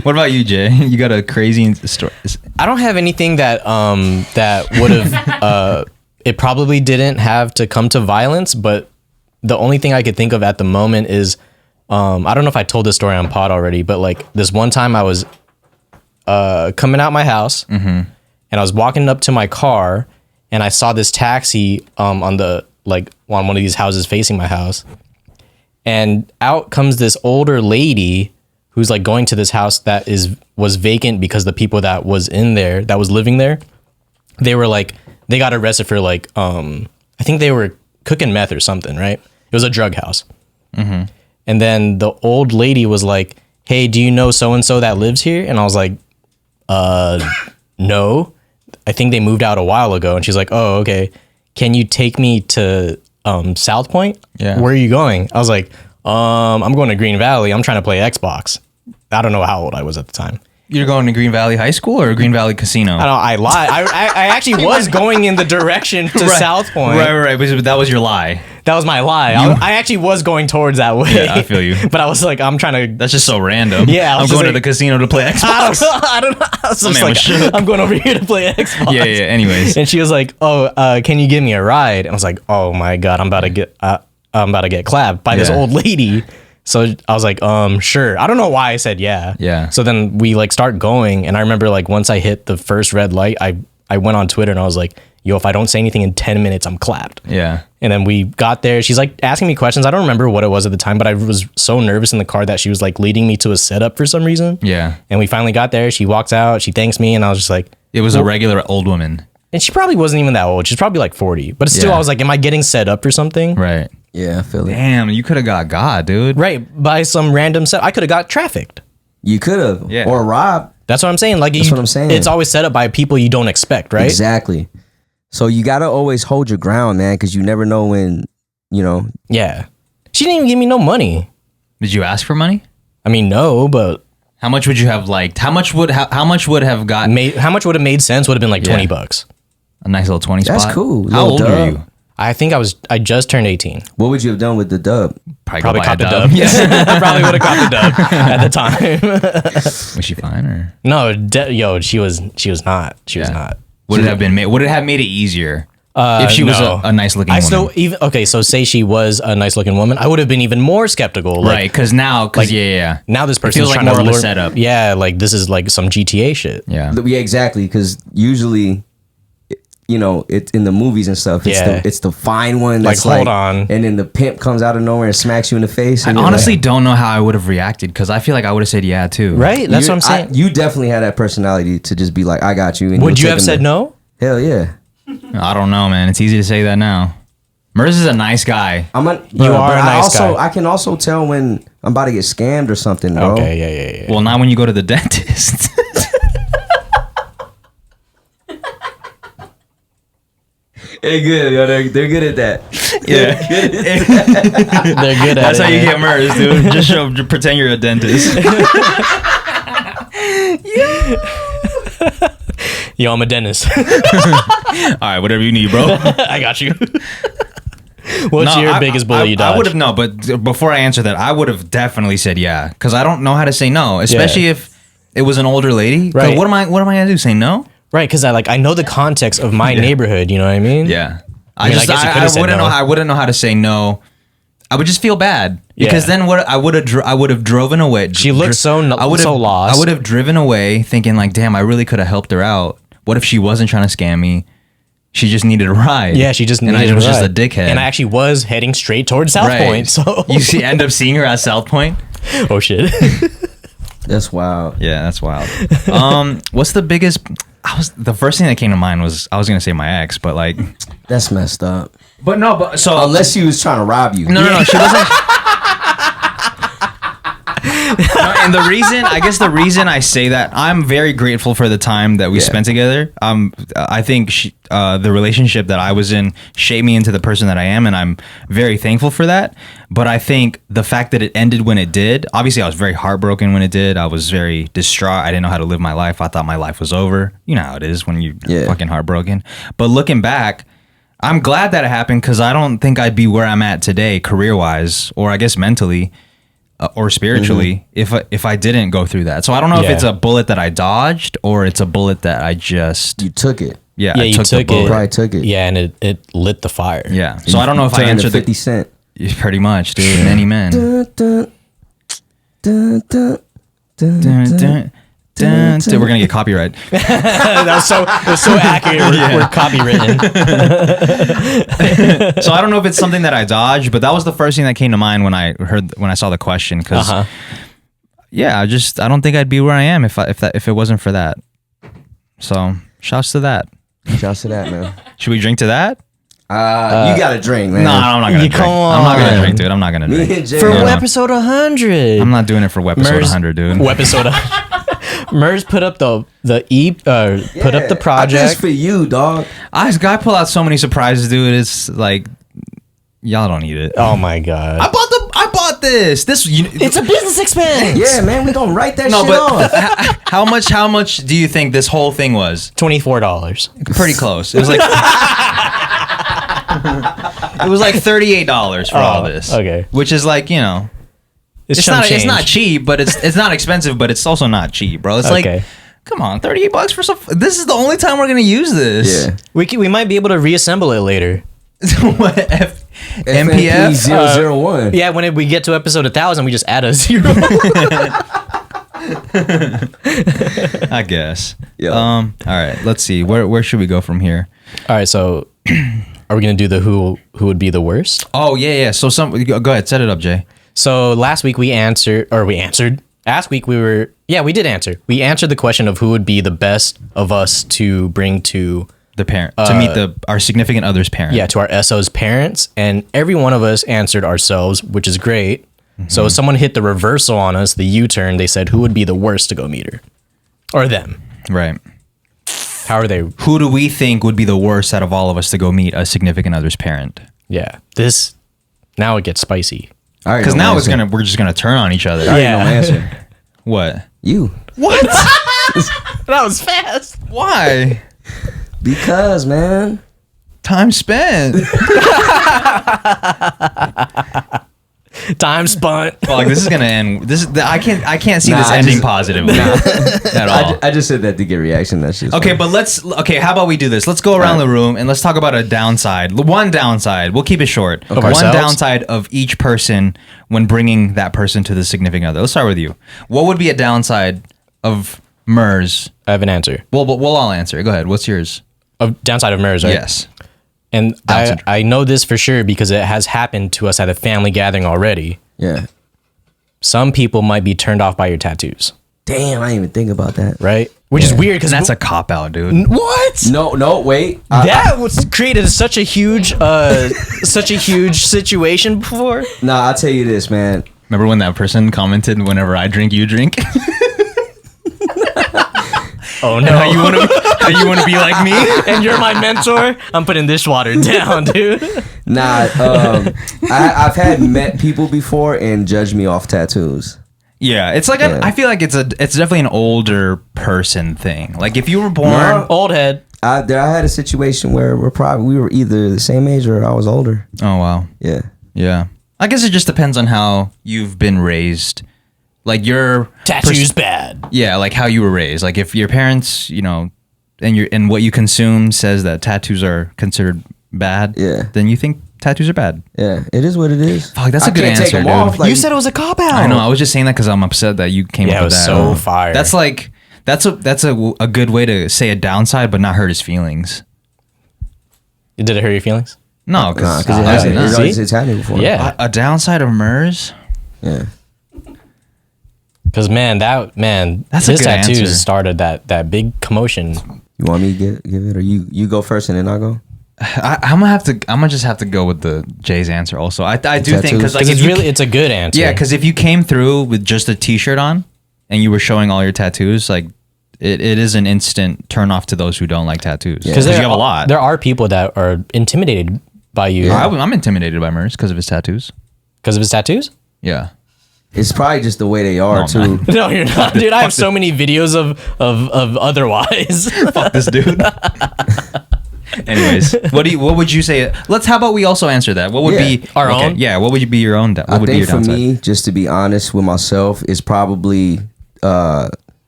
What about you, Jay? You got a crazy story? I don't have anything that would have it probably didn't have to come to violence, but the only thing I could think of at the moment is I don't know if I told this story on pod already, but like this one time I was coming out my house and I was walking up to my car and I saw this taxi on one of these houses facing my house, and out comes this older lady who's like going to this house that was vacant because the people that was living there, they got arrested for like I think they were cooking meth or something, right? It was a drug house. And then the old lady was like, hey, do you know so-and-so that lives here? And I was like, no, I think they moved out a while ago. And she's like, oh, okay. Can you take me to South Point? Yeah. Where are you going? I was like, I'm going to Green Valley. I'm trying to play Xbox. I don't know how old I was at the time. You're going to Green Valley High School or Green Valley Casino? I don't know. I lied. I actually was going in the direction to South Point. Right. But that was your lie. That was my lie. I actually was going towards that way. Yeah, I feel you. But I was like, I'm trying to. That's just so random. Yeah, I'm going to the casino to play Xbox. I don't know. I was just like, I'm going over here to play Xbox. Yeah. Anyways, and she was like, "Oh, can you give me a ride?" And I was like, "Oh my god, I'm about to get clapped by this old lady." So I was like, sure. I don't know why I said yeah. Yeah. So then we like start going, and I remember like once I hit the first red light, I went on Twitter and I was like, yo, if I don't say anything in 10 minutes, I'm clapped. Yeah. And then we got there. She's like asking me questions. I don't remember what it was at the time, but I was so nervous in the car that she was like leading me to a setup for some reason. Yeah. And we finally got there. She walks out. She thanks me, and I was just like, it was a regular old woman. And she probably wasn't even that old. She's probably like 40. But still, Yeah. I was like, am I getting set up for something? Right. Yeah, I feel it. Damn, you could have got God, dude. Right. By some random set. I could have got trafficked. You could have. Yeah. Or robbed. That's what I'm saying. Like, That's what I'm saying. It's always set up by people you don't expect, right? Exactly. So you got to always hold your ground, man, because you never know when, you know. Yeah. She didn't even give me no money. Did you ask for money? I mean, no, but How much would you have liked? How much would have gotten how much would have made sense would have been like Yeah. $20. a nice little 20 spot? That's cool. How Little old were dub. you? I think I just turned 18. What would you have done with the dub? Probably Probably go buy caught a the dub. Yeah. I probably would have caught the dub at the time. Was she fine or? No, she was not. She was not. Would it have been? Would it have made it easier if she was no. a nice looking I woman? still even okay. So say she was a nice looking woman, I would have been even more skeptical. Like, right? Because now, yeah. Now this person's feels like trying more to of a lure, setup. Yeah, like this is like some GTA shit. Yeah. Yeah, exactly. Because usually, you know, it's in the movies and stuff. It's Yeah. it's the fine one that's Like, hold on. and then the pimp comes out of nowhere and smacks you in the face. I And you're honestly like, don't know how I would have reacted because I feel like I would have said yeah too. Right? That's what I'm saying. You definitely had that personality to just be like, I got you. And Would you'll you have take said him no? to- Hell yeah. I don't know, man. It's easy to say that now. Merz is a nice guy. You are a nice guy. I can also tell when I'm about to get scammed or something, bro. Okay, yeah. Well, not when you go to the dentist. They're good. Yo. They're good at that. Yeah. They're good at That's it. how you get Merz, dude. Just pretend you're a dentist. Yo, I'm a dentist. All right, whatever you need, bro. I got you. What's your biggest bullet you dodged? I would have no, but before I answer that, I would have definitely said yeah, because I don't know how to say no, especially if it was an older lady. 'Cause Right. What am I gonna do? Say no? Right, because I know the context of my neighborhood. You know what I mean? Yeah. I mean, I guess you could have said wouldn't no. know. I wouldn't know how to say no. I would just feel bad because Yeah. then what I would have driven away. She looks so lost. I would have driven away thinking like, damn, I really could have helped her out. What if she wasn't trying to scam me? She just needed a ride. Yeah, she just and needed I was a just a ride. dickhead. And I actually was heading straight towards South Right. Point. So you end up seeing her at South Point. oh shit. That's wild. Yeah, that's wild. What's the biggest? The first thing that came to mind was I was gonna say my ex, but like, That's messed up. but no, but so Unless she was trying to rob you. no, she wasn't. No, and the reason I say that, I'm very grateful for the time that we spent together. I think the relationship that I was in shaped me into the person that I am, and I'm very thankful for that. But I think the fact that it ended when it did, obviously I was very heartbroken when it did. I was very distraught. I didn't know how to live my life. I thought my life was over. You know how it is when you're fucking heartbroken. But looking back, I'm glad that it happened because I don't think I'd be where I'm at today, career-wise, or I guess mentally. Or spiritually, if I didn't go through that. So I don't know if it's a bullet that I dodged or it's a bullet that I just You took it. I you took the took bullet. it. Probably took it. Yeah, and it lit the fire. Yeah. So I don't know if I Turned to answered 50 Cent. pretty much, dude. Many men. Dun, dun, dun, dun, dun, Dun, dun. dun, dun, dun. We're gonna get copyright. It was so accurate. We're copywritten. So I don't know if it's something that I dodged, but that was the first thing that came to mind when I saw the question. Because I don't think I'd be where I am if it wasn't for that. So shouts to that. Shouts to that, man. Should we drink to that? You got to drink, man. No, I'm not gonna drink. come I'm not gonna on. drink, dude. I'm not gonna Me drink. and Jay. For No, no. episode 100. I'm not doing it for episode 100, dude. Episode. Merz put up put up the I project. did this for you, dog. This guy pull out so many surprises, dude. It's like y'all don't need it. Oh my god. I bought this. It's a business expense. Yeah, man, we gonna write that No, shit off. but how much do you think this whole thing was? $24. Pretty close. It was like it was like $38 for all this. okay. Which is like, you know, It's it's not cheap, but it's not expensive, but it's also not cheap, bro. It's Okay. like, come on, $38 for some. This is the only time we're gonna use this. Yeah. We might be able to reassemble it later. What FMP MPF? 001. Yeah, when we get to episode 1000, we just add a 0. I guess. Yeah. All right. Let's see. Where should we go from here? All right, so are we gonna do the who would be the worst? Oh yeah. So go ahead. Set it up, Jay. So last week we answered. Last week we did answer. We answered the question of who would be the best of us to bring to The parent to meet our significant other's parent. to our SO's parents, and every one of us answered ourselves, which is great. So someone hit the reversal on us, the U-turn. They said who would be the worst to go meet her, or them. Right. How are they? Who do we think would be the worst out of all of us to go meet a significant other's parent? Yeah, now it gets spicy. Because now we're just gonna turn on each other. I already know my answer. What? You. What? That was fast. Why? Because, man. Time spent. Time spent. Fuck, this is gonna end. I can't see this ending positively at all. I just said that to get reaction. That's just Okay, but how about we do this? Let's go around the room and let's talk about a downside. One downside. We'll keep it short. Of One ourselves? downside of each person when bringing that person to the significant other. Let's start with you. What would be a downside of Merz? I have an answer. Well, but we'll all answer. Go ahead. What's yours? Downside of Merz, right? Yes. And Downside. I know this for sure because it has happened to us at a family gathering already. Yeah. Some people might be turned off by your tattoos, Damn, I didn't even think about that. right? Which is weird because That's a cop out, dude. what? No, wait. That was created such a huge situation before. Nah, I'll tell you this, man. Remember when that person commented, "Whenever I drink, you drink." Oh no! How you want to be like me? And you're my mentor. I'm putting this water down, dude. Nah, I've had met people before and judge me off tattoos. Yeah, it's like I feel like it's definitely an older person thing. Like if you were born, No. Old head. I had a situation where we were either the same age or I was older. oh wow, Yeah. yeah. I guess it just depends on how you've been raised. Like your Tattoos bad. yeah, like how you were raised. Like if your parents, you know, and what you consume says that tattoos are considered bad, Yeah. then you think tattoos are bad. Yeah, it is what it is. Fuck, that's a I good can't take answer, them dude. off, like- You said it was a cop out. I know. I was just saying that because I'm upset that you came Yeah, up it with was that. so fire. That's like that's a good way to say a downside, but not hurt his feelings. Did it hurt your feelings? Nah, No, because because it's happened before. Yeah. a downside of Merz. Yeah. Because That's a his good tattoos answer. started that big commotion. You want me to give it, or you go first and then I'll go? I'm gonna just have to go with the Jay's answer. Also, I do think because like Because if it's a good answer. yeah, because if you came through with just a T-shirt on and you were showing all your tattoos, like it is an instant turn off to those who don't like tattoos because you have a lot. There are people that are intimidated by you I'm intimidated by Merz because of his tattoos. because of his tattoos. Yeah. It's probably just the way they are No, too. man. No, you're not, dude. I have so many videos of otherwise. Fuck this dude. Anyways, what would you say? How about we also answer that? What would Yeah. be Our own? Yeah, what would be your own? What I would be think your for downside? me, just to be honest with myself, is probably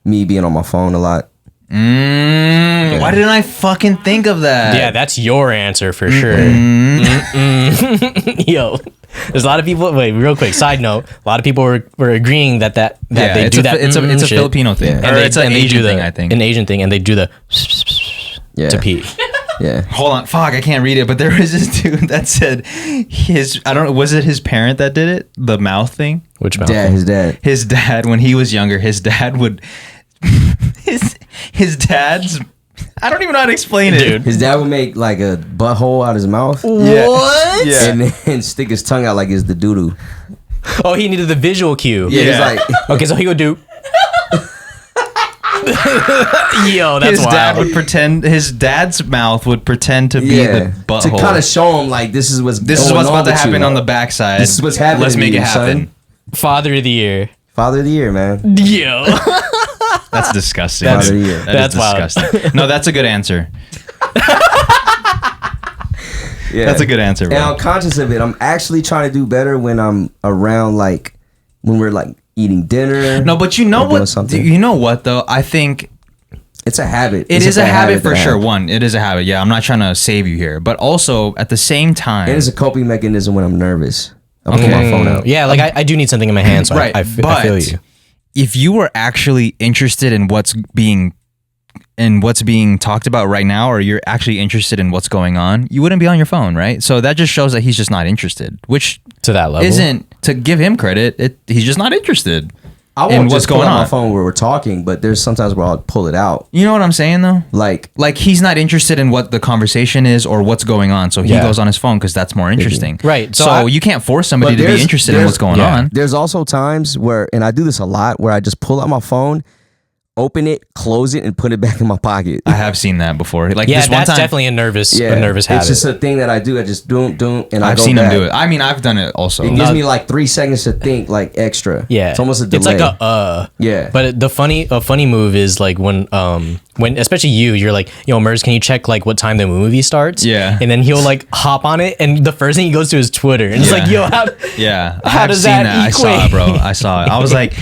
me being on my phone a lot. Why didn't I fucking think of that? Yeah, that's your answer for sure. Yo, there's a lot of people. Wait, real quick. Side note: a lot of people were agreeing that they it's do a, that. It's a shit. Filipino thing, Yeah. or it's an they Asian do thing. I think an Asian thing, and they do the Yeah. to pee. Yeah. Hold on, fuck, I can't read it. But there was this dude that said I don't know, was it his parent that did it? The mouth thing. Which mouth? His dad. His dad, when he was younger, his dad would I don't even know how to explain it. Dude. His dad would make like a butthole out his mouth. Yeah. What? Yeah. And then stick his tongue out like it's the doo-doo. Oh, he needed the visual cue. Yeah, Yeah. he's like, Okay, so he would do. Yo, that's His dad wild. would pretend. His dad's mouth would pretend to be the butthole. to kind of show him like this is what's This is going what's on about to with happen you. on the backside. This is what's happening Let's to make you, it happen. son. Father of the year. Father of the year, man. Yo. That's disgusting. That's- dude. yeah. That that's is wild. disgusting. No, that's a good answer. Yeah, That's a good answer, And bro. I'm conscious of it. I'm actually trying to do better when I'm around, like when we're like eating dinner. No, but you know or doing what? something. You know what though? I think It's a habit. it It's is a bad habit for to sure. have. One, it is a habit. Yeah, I'm not trying to save you here, but also at the same time, And it's a coping mechanism when I'm nervous. I pull my phone out. Yeah, like I do need something in my hand, so right. I but feel you. if you were actually interested in what's being talked about right now, or you're actually interested in what's going on, you wouldn't be on your phone, right? So that just shows that he's just not interested, which To that level. isn't to give him credit. He's just not interested. I in won't what's just pull going out my on. phone where we're talking, but there's sometimes where I'll pull it out. You know what I'm saying though? Like, He's not interested in what the conversation is or what's going on, so he Yeah. goes on his phone because that's more interesting. Right, So, so you can't force somebody But to be there's- interested in what's going yeah. on. there's also times where, and I do this a lot, where I just pull out my phone, open it, close it, and put it back in my pocket. I have seen that before. Like Yeah, this one that's time, definitely a nervous habit. It's just a thing that I do. I just do, and I I've go seen back. him do it. I mean, I've done it also. It gives me like 3 seconds to think, like extra. Yeah, it's almost a delay. It's like a Yeah. But a funny move is like when especially you're like, yo, Merz, can you check like what time the movie starts? Yeah. And then he'll like hop on it, and the first thing he goes to is Twitter, and it's Yeah. like, yo, how? Yeah, I How have does seen that that. I saw it, equate? bro. I saw it. I was like,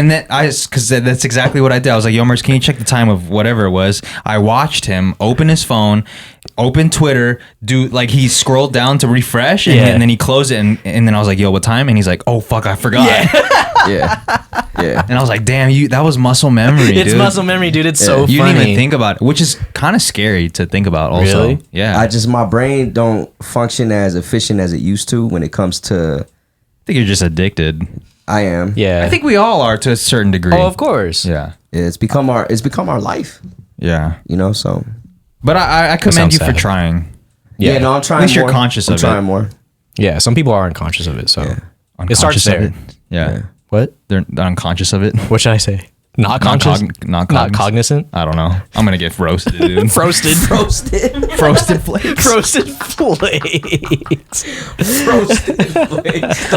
because that's exactly what I did. I was like, yo, Merz, can you check the time of whatever it was? I watched him open his phone, open Twitter, he scrolled down to refresh, and, Yeah. and then he closed it, and then I was like, yo, what time? And he's like, oh fuck, I forgot. Yeah. And I was like, damn, that was muscle memory, It's dude. muscle memory, dude. It's so You funny. didn't even think about it, which is kind of scary to think about. Also, Really? yeah. My brain don't function as efficient as it used to when it comes to. I think you're just addicted. I am. Yeah. I think we all are to a certain degree. Oh, of course. Yeah. It's become our life. Yeah. You know. So. But I commend sounds you for sad. trying. Yeah. No, I'm trying. At least more. you're conscious I'm of it. trying more. Yeah. Some people are unconscious of it, so it starts Unconscious of there. it. Yeah. What? They're unconscious of it. What should I say? Not conscious. Not Not cognizant. I don't know. I'm gonna get roasted, dude. Roasted. Roasted. Roasted flakes. Roasted flakes.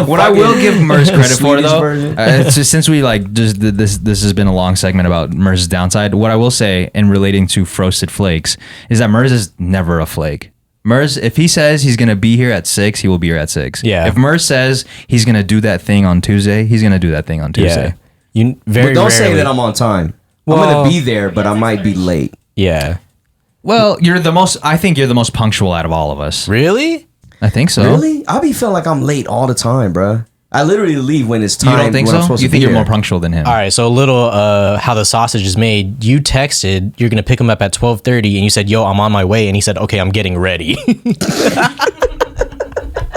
What I will give Merz credit for Swedish though, version. it's just, since we like just did this has been a long segment about Merz's downside. What I will say in relating to frosted flakes is that Merz is never a flake. Merz, if he says he's gonna be here at 6, he will be here at 6. Yeah. If Merz says he's gonna do that thing on Tuesday, he's gonna do that thing on Tuesday. Yeah. You very But don't say rarely- that I'm on time. Well- I'm gonna be there, but I might be late. Yeah. Well, I think you're the most punctual out of all of us. Really? I think so. Really? I be feeling like I'm late all the time, bruh. I literally leave when it's time. You don't think when I'm so? supposed You to think be you're there. more punctual than him? All right. So a little how the sausage is made. You texted you're gonna pick him up at 12:30, and you said, "Yo, I'm on my way," and he said, "Okay, I'm getting ready."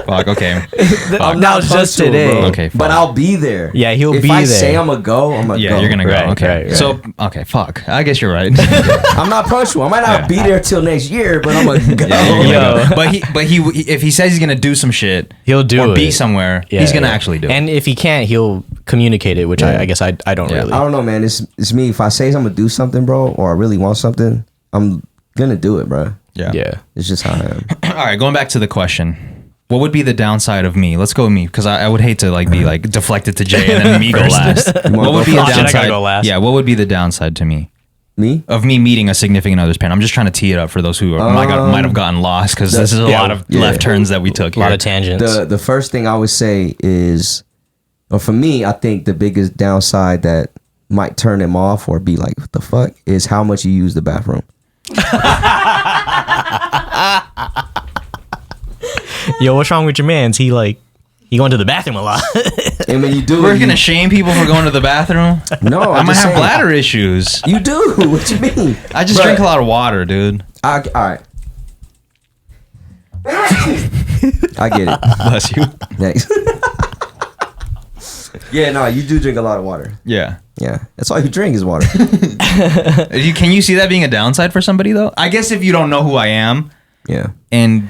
Fuck, okay. I'm Now not just punctual, today. bro. Okay, fine. but I'll be there. Yeah, he'll if be I there. say I'm gonna go, I'm gonna Yeah, go. you're gonna go. Right, Okay. right. So, okay, fuck. I guess you're right. I'm not punctual. I might not Yeah. be there till next year, but I'm gonna go. Yeah, you're gonna Yo. go. But he if he says he's gonna do some shit, He'll do or be it. somewhere, Yeah, he's gonna yeah. actually do it. And if he can't, he'll communicate it, which I guess I don't Yeah. really. I don't know, man. It's me. If I say I'm gonna do something, bro, or I really want something, I'm gonna do it, bro. Yeah. Yeah. It's just how I am. All right, going back to the question. What would be the downside of me? Let's go with me because I would hate to be deflected to Jay and then me go last. What would be the first? Shit, I gotta downside? go last. Yeah, what would be the downside to me Me? of me meeting a significant other's parent? I'm just trying to tee it up for those who might have gotten lost because this is a lot of left turns that we took. A lot here. of tangents. The first thing I would say is, or for me, I think the biggest downside that might turn him off or be like, what the fuck, is how much you use the bathroom. Yo, what's wrong with your man's? He going to the bathroom a lot. And when you do We're it, gonna shame people for going to the bathroom. no, I I'm might just have saying, bladder issues. You do. What you mean? I just Bruh, drink a lot of water, dude. all right. I get it. Bless you. Thanks. Yeah, no, you do drink a lot of water. Yeah. Yeah, that's all you drink is water. Can you see that being a downside for somebody though? I guess if you don't know who I am, and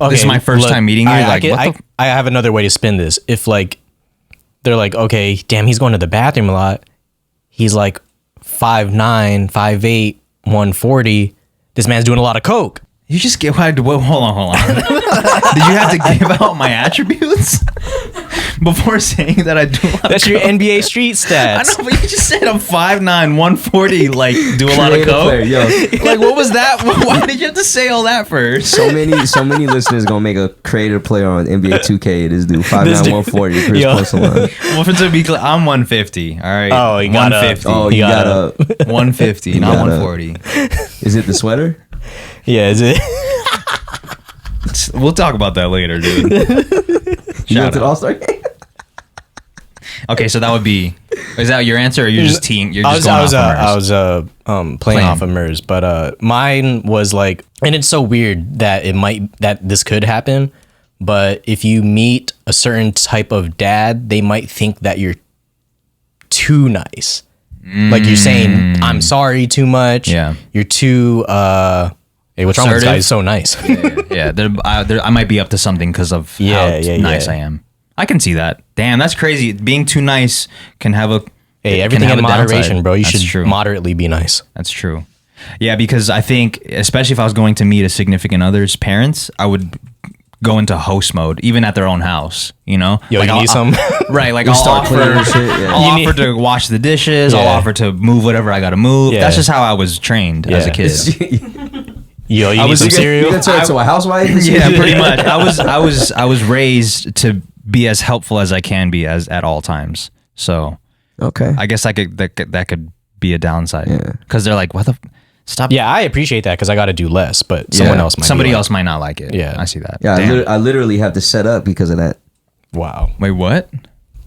this is my first time meeting you, I have another way to spin this. If like they're like, okay, damn, he's going to the bathroom a lot. He's like 5'9", 5'8", 140. This man's doing a lot of coke. You just give. Hold on. Did you have to give out my attributes before saying that I do? That's your NBA street stats. I know, but you just said I'm 5'9", 140. Like, do a lot of coke. Player, yo. Like, what was that? Why did you have to say all that first? So many listeners gonna make a creative player on NBA 2K. This dude 5'9", 140. Chris Porcelain. Well, to be clear, I'm 150. All right. Oh, you got 150. Oh, you got up. 150, not 140. Is it the sweater? Yeah, is it? We'll talk about that later, dude. You went to the All-Star game? Okay, so that would be. Is that your answer, or you're just team? You're just I going off of Merz? I was playing off of Merz, but mine was like, and it's so weird that this could happen, but if you meet a certain type of dad, they might think that you're too nice. Like you're saying, I'm sorry too much. Yeah. You're too, hey, what's wrong with this guy? He's so nice. Yeah, I might be up to something because of how nice I am. I can see that. Damn, that's crazy. Being too nice can have a... Hey, everything in moderation, downside. bro. You That's should true. moderately be nice. That's true. Yeah, because I think, especially if I was going to meet a significant other's parents, I would go into host mode, even at their own house, you know? Yo, like you need some? Right, like I'll start offer, cleaning shit, yeah. I'll offer to wash the dishes, I'll Yeah. offer to move whatever I got to move. Yeah. That's just how I was trained as a kid. Yo, you need some cereal? You gonna turn into a housewife? Yeah, pretty much. I was raised to be as helpful as I can be at all times. So Okay. I guess that could be a downside. Yeah. Because they're like, what the stop. Yeah, I appreciate that because I got to do less, but somebody else might not like it. Yeah. I see that. Yeah, Damn. I literally have to set up because of that. Wow. Wait, what?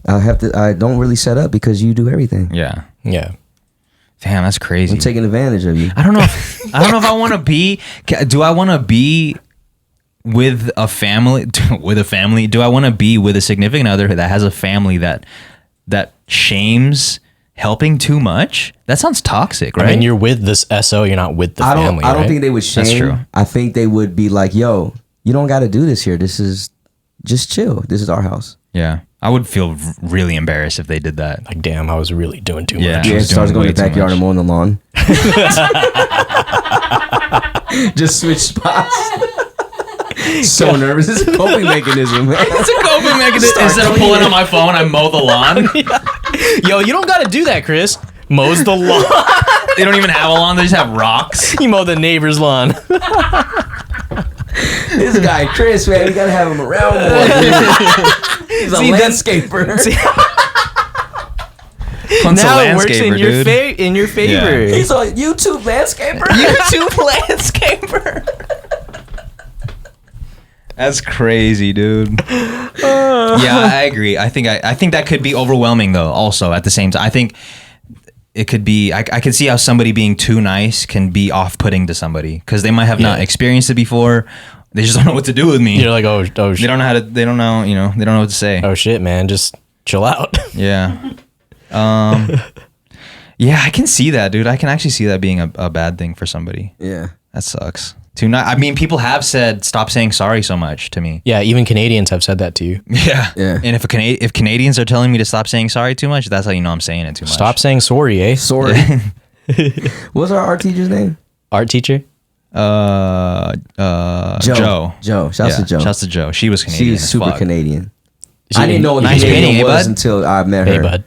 I don't really set up because you do everything. Yeah. Yeah. Damn, that's crazy. I'm taking advantage of you. I don't know if I want to be. Do I want to be with a family? Do I want to be with a significant other that has a family that shames helping too much? That sounds toxic, right? I mean, you're with this SO, you're not with the family. I don't right? think they would shame. That's true. I think they would be like, "Yo, you don't got to do this here. This is just chill. This is our house." Yeah, I would feel really embarrassed if they did that. Like, damn, I was really doing too Yeah. much. Yeah, was starts doing going to the way too backyard much. and mowing the lawn. Just switch spots. So nervous. It's a coping mechanism, man. It's a coping mechanism. Instead of pulling on my phone, I mow the lawn. Yo, you don't got to do that, Chris. Mows the lawn. They don't even have a lawn; they just have rocks. You mow the neighbor's lawn. This guy, Chris, man, we got to have him around more. He's a landscaper. Hunt's a Now it works landscaper, in your dude. in your favor. Yeah. He's a YouTube landscaper. YouTube landscaper. That's crazy, dude. Yeah, I agree. I think that could be overwhelming though. Also, at the same time, I think it could be. I could see how somebody being too nice can be off-putting to somebody because they might have not experienced it before. They just don't know what to do with me. You're like, oh shit. They don't know how to. They don't know. You know. They don't know what to say. Oh shit, man, just chill out. Yeah. Yeah, I can see that, dude. I can actually see that being a bad thing for somebody. Yeah. That sucks. Too not. I mean, people have said stop saying sorry so much to me. Yeah, even Canadians have said that to you. Yeah. Yeah. And if Canadians are telling me to stop saying sorry too much, that's how you know I'm saying it too much. Stop saying sorry, eh? Sorry. What's our art teacher's name? Art teacher? Joe. Joe. Shouts to Joe. Shouts to Joe. She was Canadian. She was as super fuck. Canadian. She- I didn't know what nice Canadian painting, was bud? until I met her. Hey, bud.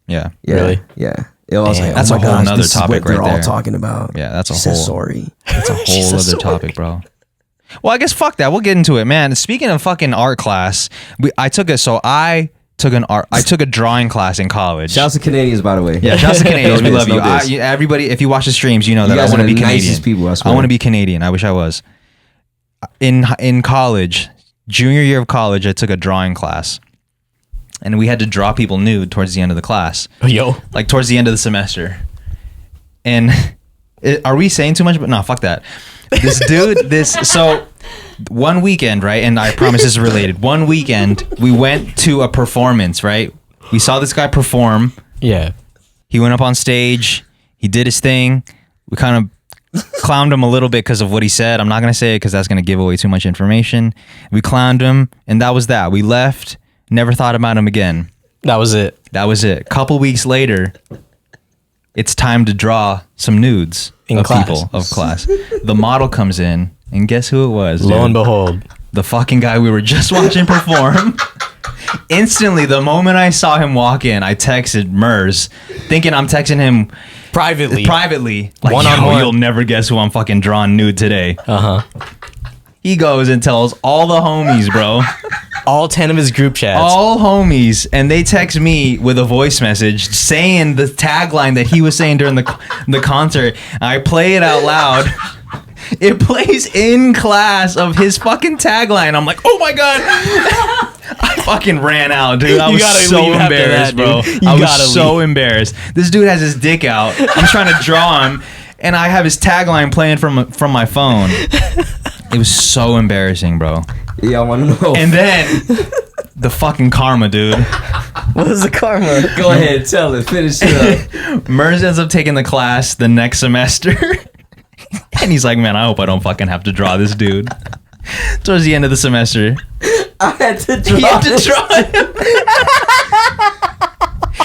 Yeah. Yeah. Really? Yeah. It was Damn. like, That's oh a my whole gosh, nother this is topic what they're right all there. talking about. Yeah, that's a She whole. says sorry. That's a whole says other sorry. topic, bro. Well, I guess fuck that. We'll get into it, man. Speaking of fucking art class, I took a drawing class in college. Shouts to Canadians, by the way. Yeah, shouts to Canadians. We No love diss, you. no diss. Everybody, if you watch the streams, you know You that I guys want are to be the Canadian. nicest people, I swear. want to be Canadian. I wish I was. In college, junior year of college, I took a drawing class, and we had to draw people nude towards the end of the class, Yo. like towards the end of the semester. And are we saying too much? But no, fuck that. This dude, so one weekend, right? And I promise this is related. One weekend, we went to a performance, right? We saw this guy perform. Yeah. He went up on stage. He did his thing. We kind of clowned him a little bit because of what he said. I'm not going to say it because that's going to give away too much information. We clowned him, and that was that. We left, never thought about him again. That was it. That was it. Couple weeks later, it's time to draw some nudes In of class. people of class. The model comes in, and guess who it was? Lo dude? and behold. The fucking guy we were just watching perform. Instantly, the moment I saw him walk in, I texted Merz, thinking I'm texting him Privately. like, One-on-one. you'll never guess who I'm fucking drawing nude today. Uh-huh. He goes and tells all the homies, bro. All 10 of his group chats. All homies, and they text me with a voice message saying the tagline that he was saying during the concert. I play it out loud. It plays in class of his fucking tagline. I'm like, oh my god. I fucking ran out, dude. I You was gotta so leave after embarrassed, that, bro. dude. You I gotta was so embarrassed. This dude has his dick out. I'm trying to draw him, and I have his tagline playing from my phone. It was so embarrassing, bro. Yeah, I want to know. And then the fucking karma, dude. What was the karma? Go ahead, tell it. Finish it up. Merz ends up taking the class the next semester. And he's like, man, I hope I don't fucking have to draw this dude. Towards the end of the semester, I had to draw. he had to this. draw him.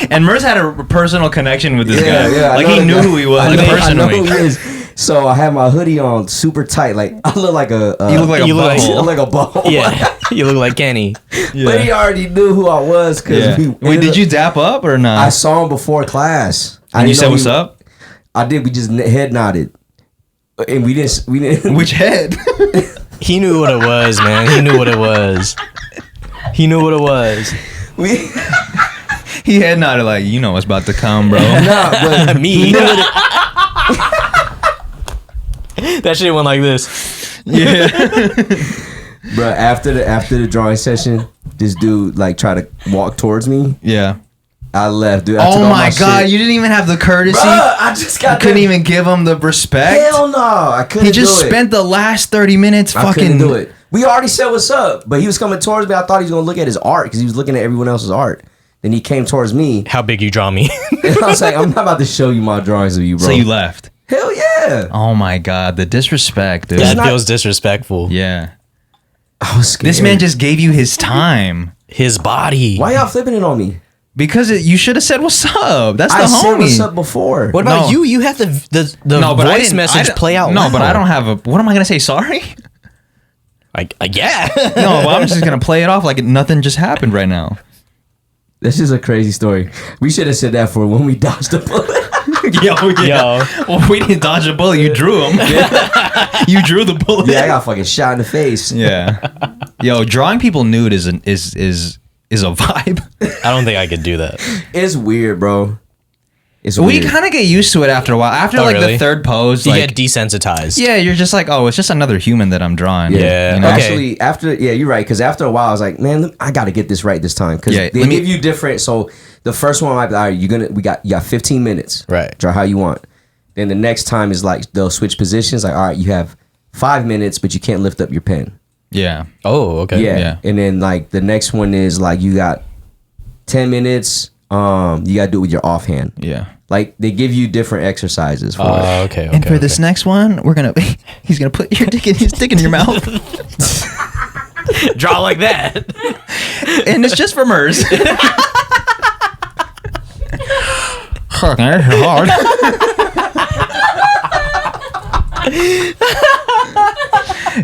And Merz had a personal connection with this guy. I Like, know he the knew guy. who he was I know personally. who he is. So I had my hoodie on super tight. Like, I look like a... You look like a You look like- I butthole. look like a ball. Yeah. You look like Kenny. But he already knew who I was. Cause Yeah. Wait, did you dap up or not? I saw him before class. And you said, what's up? I did. We just head nodded. And we didn't. Which head? He knew what it was, man. He knew what it was. He knew what it was. we He head nodded like, you know what's about to come, bro. nah, but Me. That shit went like this. Yeah. bro, after the drawing session, this dude like tried to walk towards me. Yeah. I left, dude. I took Oh all my god, shit. you didn't even have the courtesy. Bruh, I just got You couldn't there. even give him the respect. Hell no, I couldn't. He just do it. spent the last 30 minutes I fucking couldn't do it. We already said what's up, but he was coming towards me. I thought he was gonna look at his art because he was looking at everyone else's art. Then he came towards me, How big you draw me. and I was like, "I'm not about to show you my drawings of you, bro." So you left. Hell yeah! Oh my god, the disrespect, dude. That not- feels disrespectful. Yeah. I was scared. This man just gave you his time. His body. Why y'all flipping it on me? Because you should have said what's up. That's the I said homie. what's up before. What about No. you? You have the No, but I voice didn't- message I- play out No, loud. but I don't have a. What am I gonna say? Sorry. Like, yeah. No, well, I'm just gonna play it off like nothing just happened right now. This is a crazy story. We should have said that for when we dodged the bullet. Yo, yeah. Well, we didn't dodge a bullet. You drew him. You drew the bullet. Yeah, I got fucking shot in the face. Yeah. Yo, drawing people nude is a vibe. I don't think I could do that. It's weird, bro. It's We weird. kind of get used to it after a while. After Oh, like really? the third pose, You like get desensitized. yeah, you're just like, oh, it's just another human that I'm drawing. Yeah. You know? Okay. Actually, you're right. Because after a while, I was like, man, I got to get this right this time. Because Yeah, they let me- give you different. So the first one might be, all right, you got 15 minutes. Right. Draw how you want. Then the next time is like they'll switch positions. Like, all right, you have 5 minutes, but you can't lift up your pen. Yeah. Oh, okay. Yeah. Yeah. And then like the next one is like you got 10 minutes. You got to do it with your offhand. Yeah. Like they give you different exercises for it. Okay. And for this next one, he's gonna put his dick in your mouth, Draw like that. and it's just for Merz. Fucking hard.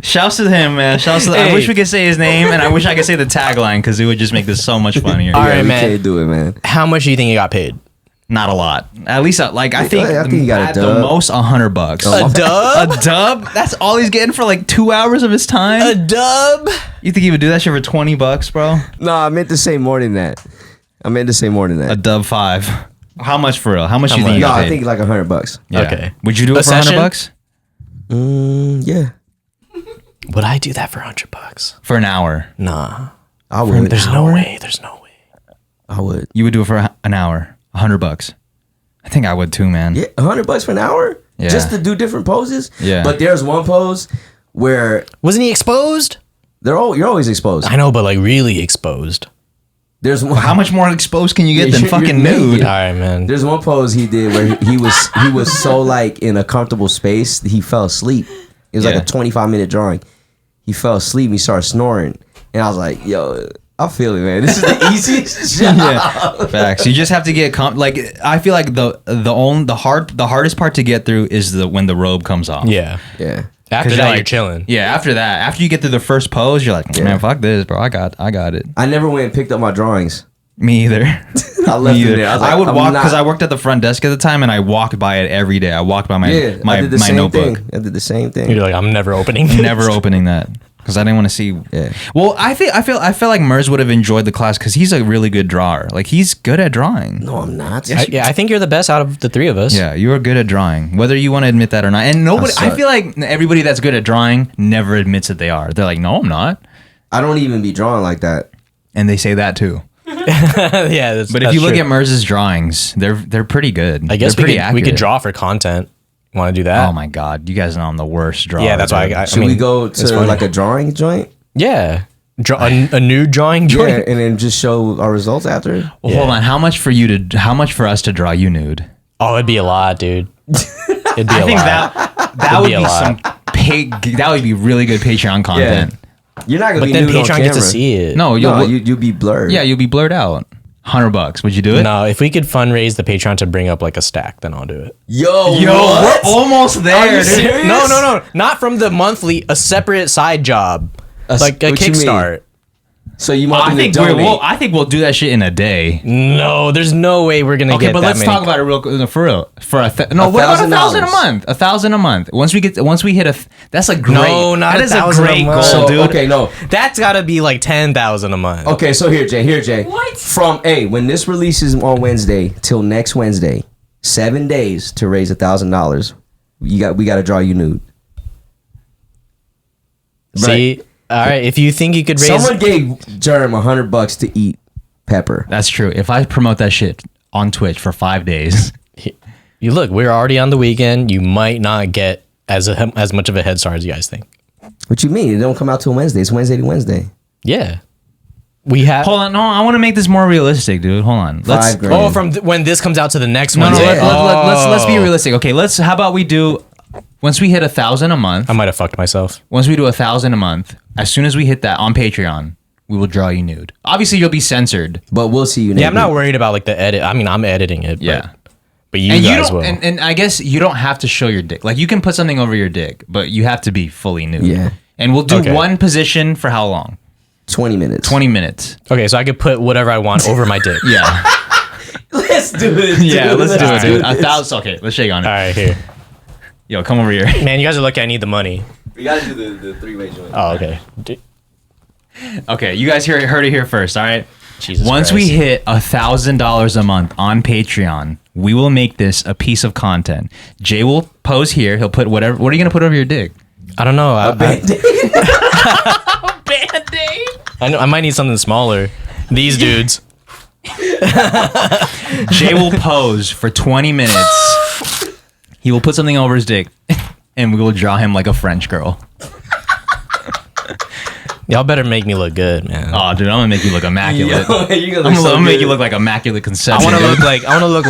Shouts to him, man. Shouts to. I Hey. wish we could say his name, and I wish I could say the tagline because it would just make this so much funnier. All Yeah, right, we man. can't do it, man. How much do you think you got paid? Not a lot. At least, I think, I think he got a at the dub. most $100. A dub? A dub? That's all he's getting for like 2 hours of his time. A dub? You think he would do that shit for $20, bro? No, I meant to say more than that. A dub 5. How much for real? How much you think you No, got I paid? think like $100. Yeah. Okay. Would you do it A for $100? session? Yeah, Would I do that for $100? For an hour. Nah. I would. There's no way. There's no way. I would. You would do it for an hour. $100. I think I would too, man. Yeah, $100 for an hour, Yeah. just to do different poses. Yeah. But there's one pose where Wasn't he exposed? you're always exposed. I know, but like really exposed. There's one. How much more exposed can you get than you're fucking naked. nude? All right, man. There's one pose he did where he was so like in a comfortable space that he fell asleep. It was like a 25-minute drawing. He fell asleep. He started snoring, and I was like, "Yo, I feel it, man. This is the easiest job." Yeah. Facts. You just have to get like I feel like the hardest part to get through is when the robe comes off. Yeah. Yeah. After that, you're chilling. Yeah. After you get through the first pose, you're like, man, fuck this, bro. I got it. I never went and picked up my drawings. Me either. I left it there. I would walk because I worked at the front desk at the time, and I walked by it every day. I walked by my notebook. I did the same thing. You're like, I'm never opening this. Never opening that because I didn't want to see. Yeah. Well, I feel like Merz would have enjoyed the class because he's a really good drawer. Like he's good at drawing. No, I'm not. I think you're the best out of the three of us. Yeah, you are good at drawing, whether you want to admit that or not. And nobody, I feel like everybody that's good at drawing never admits that they are. They're like, no, I'm not. I don't even be drawing like that. And they say that too. Yeah, but if you look at Merz's drawings, they're pretty good. I guess they're we pretty could draw for content. Want to do that? Oh my god, you guys know I'm the worst drawer. Yeah, that's why I Should we go to like a drawing joint? Yeah, a new drawing joint. Yeah, and then just show our results after. Well, hold on. How much for us to draw you nude? Oh, it'd be a lot, dude. It'd be I a think lot. that would be some that would be really good Patreon content. Yeah. You're not gonna But be then nude on Patreon camera. gets to see it. No, you'll be blurred. Yeah, you'll be blurred out. $100. Would you do it? No, if we could fundraise the Patreon to bring up like a stack, then I'll do it. Yo, Yo, what? we're almost there, dude. serious? No, not from the monthly. A separate side job, like a what you mean? Kickstart. So you want I them to think donate? I think we'll do that shit in a day. No, there's no way we're gonna Okay, get but that let's many. talk about it real quick. For real, what about $1,000 a month? $1,000 a month. Once we hit that's a great. No, not that is a 1,000 a great goal, month. So, dude. okay, no. That's gotta be like 10,000 a month. Okay, so here, Jay. What? From when this releases on Wednesday till next Wednesday, 7 days to raise $1,000. We got to draw you nude. See, all right. If you think you could raise, Someone gave Jerem $100 to eat pepper. That's true. If I promote that shit on Twitch for 5 days, you look. We're already on the weekend. You might not get as much of a head start as you guys think. What you mean? It don't come out till Wednesday. It's Wednesday to Wednesday. Yeah, we have. hold on. No, I want to make this more realistic, dude. Hold on. Let's $5 grand. Oh, from when this comes out to the next no, one. let's be realistic. Okay, how about we do once we hit 1,000 a month. I might have fucked myself. Once we do 1,000 a month, as soon as we hit that on Patreon, we will draw you nude. Obviously, you'll be censored. But we'll see you naked. Yeah, I'm not worried about like the edit. I mean, I'm editing it. Yeah. But you And guys don't, will. and I guess you don't have to show your dick. Like you can put something over your dick, but you have to be fully nude. Yeah. And we'll do Okay. one position for how long? 20 minutes. 20 minutes. Okay, so I could put whatever I want over my dick. Yeah. Let's do it. Yeah, let's do it, Let's dude. this. 1,000. Okay, let's shake on it. All right, here. Yo, come over here. Man, you guys are lucky. I need the money. We got to do the three-way joint. Oh, okay. Okay, you guys heard it here first, all right? Jesus Once Christ. we hit $1,000 a month on Patreon, we will make this a piece of content. Jay will pose here. He'll put whatever. What are you going to put over your dick? I don't know. Band-Aid. Band-Aid. I know. I might need something smaller. These dudes. Jay will pose for 20 minutes. He will put something over his dick, and we will draw him like a French girl. Y'all better make me look good, man. Oh, dude, I'm gonna make you look immaculate. Yo, you're I'm gonna look so gonna make good. you look like immaculate I conception. want to dude. look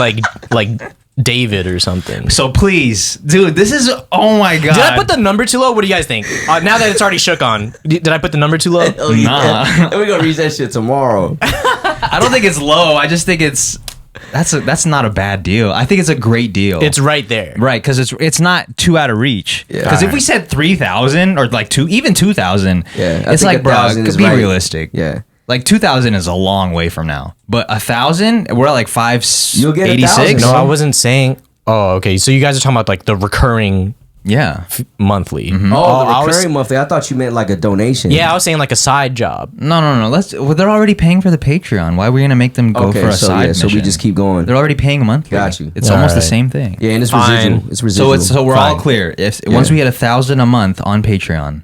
like David or something. So please, dude, this is oh my god. Did I put the number too low? What do you guys think? Now that it's already shook on, did I put the number too low? Oh, yeah. Nah. We're gonna read that shit tomorrow. I don't think it's low. I just think that's not a bad deal. I think it's a great deal. It's right there. right because it's not too out of reach. Yeah. Because if we said 3,000 or like even 2,000, Yeah, I it's think like bro, 1,000 is be right. realistic. Yeah. Like 2,000 is a long way from now, but 1,000, we're at like You'll get 586. 1,000. No, I wasn't saying. Oh, okay. So you guys are talking about like the recurring Yeah. monthly. Oh, I the was- recurring monthly. I thought you meant like a donation. Yeah, I was saying like a side job. No. Well, they're already paying for the Patreon. Why are we gonna make them go Okay, for a so side yeah, so we mission? just keep going. They're already paying monthly. Got you. It's All almost the right. same thing. Yeah, and it's Fine. residual. It's residual. So we're all Fine. clear. If once we hit 1,000 a month on Patreon,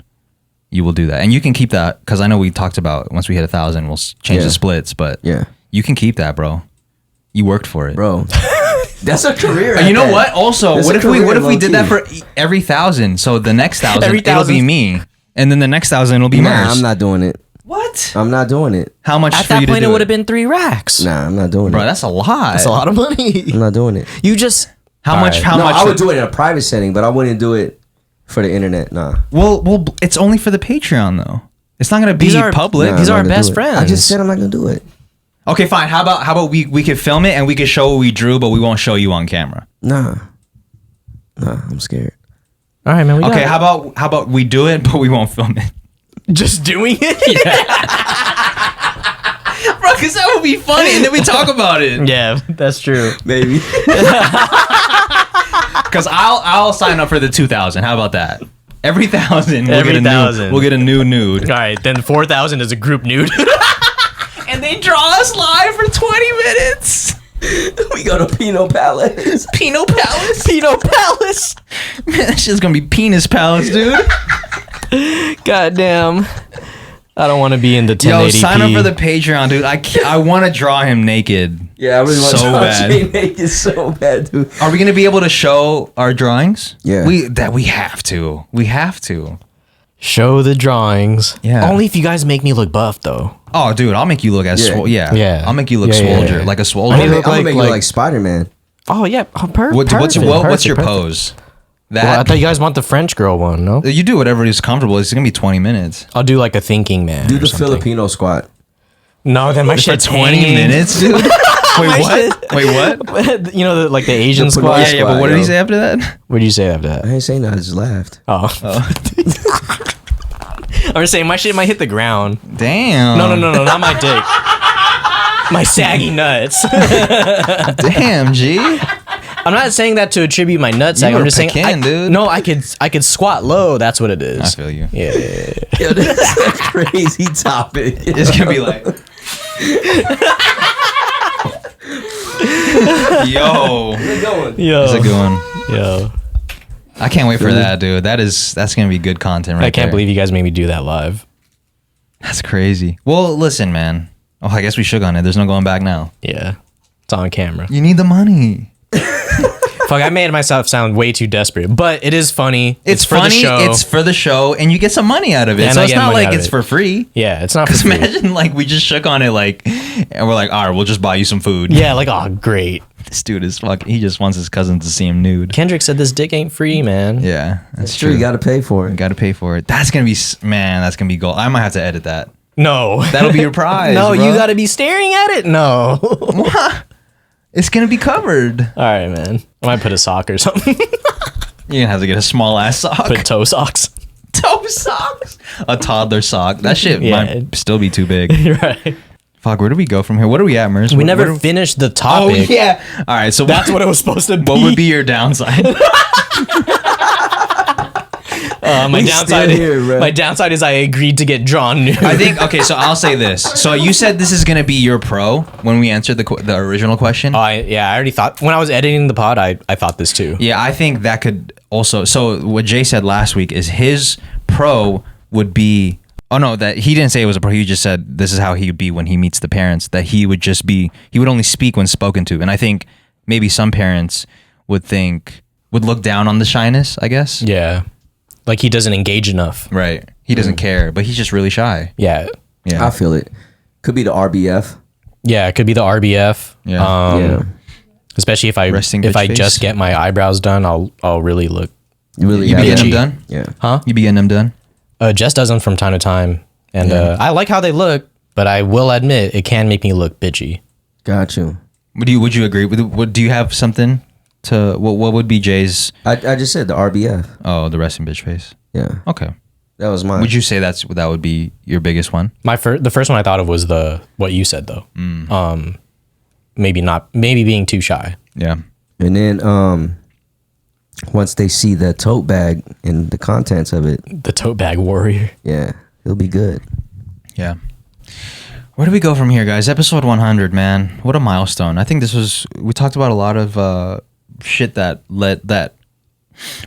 you will do that, and you can keep that because I know we talked about once we hit 1,000, we'll change Yeah. the splits. But Yeah. you can keep that, bro. You worked for it, Bro. That's a career. And you know what? Also, That's what a if we career, did that low-key. for every 1,000? So the next 1,000, Every it'll be 1,000. me, and then the next 1,000 will be Nah, Merz. I'm not doing it. What? I'm not doing it. How much At for you that to point, do it would have been 3 racks. Nah, I'm not doing Bro, it. that's a lot. That's a lot of money. I'm not doing it. You just How much? Alright. How No, much? I would do it in a private setting, but I wouldn't do it for the internet. Nah. Well, it's only for the Patreon though. It's not gonna be These are public. Nah, These I'm are not our gonna best do it. friends. I just said I'm not gonna do it. Okay, fine. How about we could film it and we could show what we drew, but we won't show you on camera. Nah, I'm scared. All right, man. We Okay, got how about we do it, but we won't film it. just doing it. Bro, because that would be funny, and then we talk about it. Yeah, that's true. Maybe. Because I'll sign up for the 2,000. How about that? Every 1,000, we'll get a new nude. All right, then 4,000 is a group nude. And they draw us live for 20 minutes. We go to Pinot Palace. Pinot Palace. Pinot Palace. Man, that shit's gonna be Penis Palace, dude. Goddamn. I don't want to be in the 1080p. Yo, sign up for the Patreon, dude. I want to draw him naked. Yeah, I really want So to bad. naked so bad, dude. Are we gonna be able to show our drawings? Yeah. We have to. We have to. Show the drawings. Yeah. Only if you guys make me look buff, though. Oh, dude, I'll make you look as Yeah. Yeah. I'll make you look Yeah, yeah, swolger, yeah. like a I swolger. mean, I'm look gonna make you like- like Spider-Man. Oh, yeah. What's your perfect. pose? That Well, I thought you guys want the French girl one, no? you do whatever is comfortable. It's gonna be 20 minutes. I'll do like a thinking man. Do or the something. Filipino squat. No, then my For shit's 20 hanging. minutes, dude. Wait, My what? Wait, what? You know, like the Asian The squad. Yeah, yeah. But what did he say after that? What did you say after that? I ain't saying that. I just laughed. Oh. I'm just saying my shit might hit the ground. Damn. No, not my dick. My saggy nuts. Damn, G. I'm not saying that to attribute my nutsack. You I'm were just saying, pecan, dude. No, I could squat low. That's what it is. I feel you. Yeah. Yo, that's a crazy topic. It's gonna be like, yo, Yo. that's a good one. Yo. I can't wait for that, dude. That's gonna be good content, right? I can't there. believe you guys made me do that live. That's crazy. Well, listen, man. Oh, I guess we shook on it. There's no going back now. Yeah. It's on camera. You need the money. Fuck, I made myself sound way too desperate, but it is funny. It's for funny. the show. It's for the show, and you get some money out of it. And so I it's get not money like out of it's it. for free. Yeah, it's not for Because free. imagine like we just shook on it, like, and we're like, all right, we'll just buy you some food. Yeah, like, oh, great. This dude is fucking. He just wants his cousin to see him nude. Kendrick said this dick ain't free, man. Yeah, that's It's true. You got to pay for You it. got to pay for it. That's gonna be man. That's gonna be gold. I might have to edit that. No. That'll be your prize. No, bro. you got to be staring at it? No. It's gonna be covered. All right, man. I might put a sock or something. You're gonna have to get a small ass sock. Put toe socks. toe socks. A toddler sock. That shit Yeah. might still be too big. Right. Fuck. Where do we go from here? What are we at, Merz? We Where- never where do- finished the Oh topic. yeah. All right. So That's what it was supposed to be. What would be your downside? My We downside? still here, bro. My downside is I agreed to get drawn nude. I think. Okay. So I'll say this. So you said this is gonna be your pro when we answered the original question. I already thought when I was editing the pod, I thought this too. Yeah, I think that could also. So what Jay said last week is his pro would be. Oh no, that he didn't say it was a pro. He just said this is how he would be when he meets the parents. That he would just be. He would only speak when spoken to. And I think maybe some parents would look down on the shyness. I guess. Yeah. Like he doesn't engage enough. Right. He doesn't care, but he's just really shy. Yeah. Yeah. I feel it. Could be the RBF. Yeah, it could be the RBF. Yeah. Yeah. Especially if I Resting bitch face. just get my eyebrows done, I'll really look. You really You be have getting to- them done? Yeah. Huh? You be getting them done? Jess does them from time to time, and I like how they look, but I will admit it can make me look bitchy. Got you. Would you agree with? Do you have something to what would be Jay's? I just said the RBF. Oh, the resting bitch face. Yeah. Okay. That was mine. Would you say that would be your biggest one? The first one I thought of was what you said though. Maybe being too shy. Yeah. And then once they see the tote bag and the contents of it, The tote bag warrior. yeah, it'll be good. Yeah. Where do we go from here, guys? Episode 100, man. What a milestone. I think we talked about a lot of shit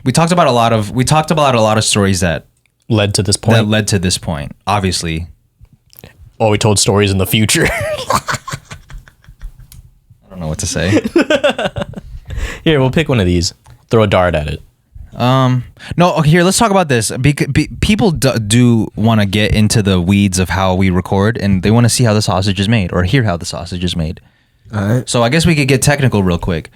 we talked about a lot of stories that Led to this point. led to this point. Obviously. Oh, we told stories in the future. I don't know what to say. Here, we'll pick one of these. Throw a dart at it. No, okay, here, let's talk about this. People do want to get into the weeds of how we record, and they want to see how the sausage is made or hear how the sausage is made. All right. So I guess we could get technical real quick.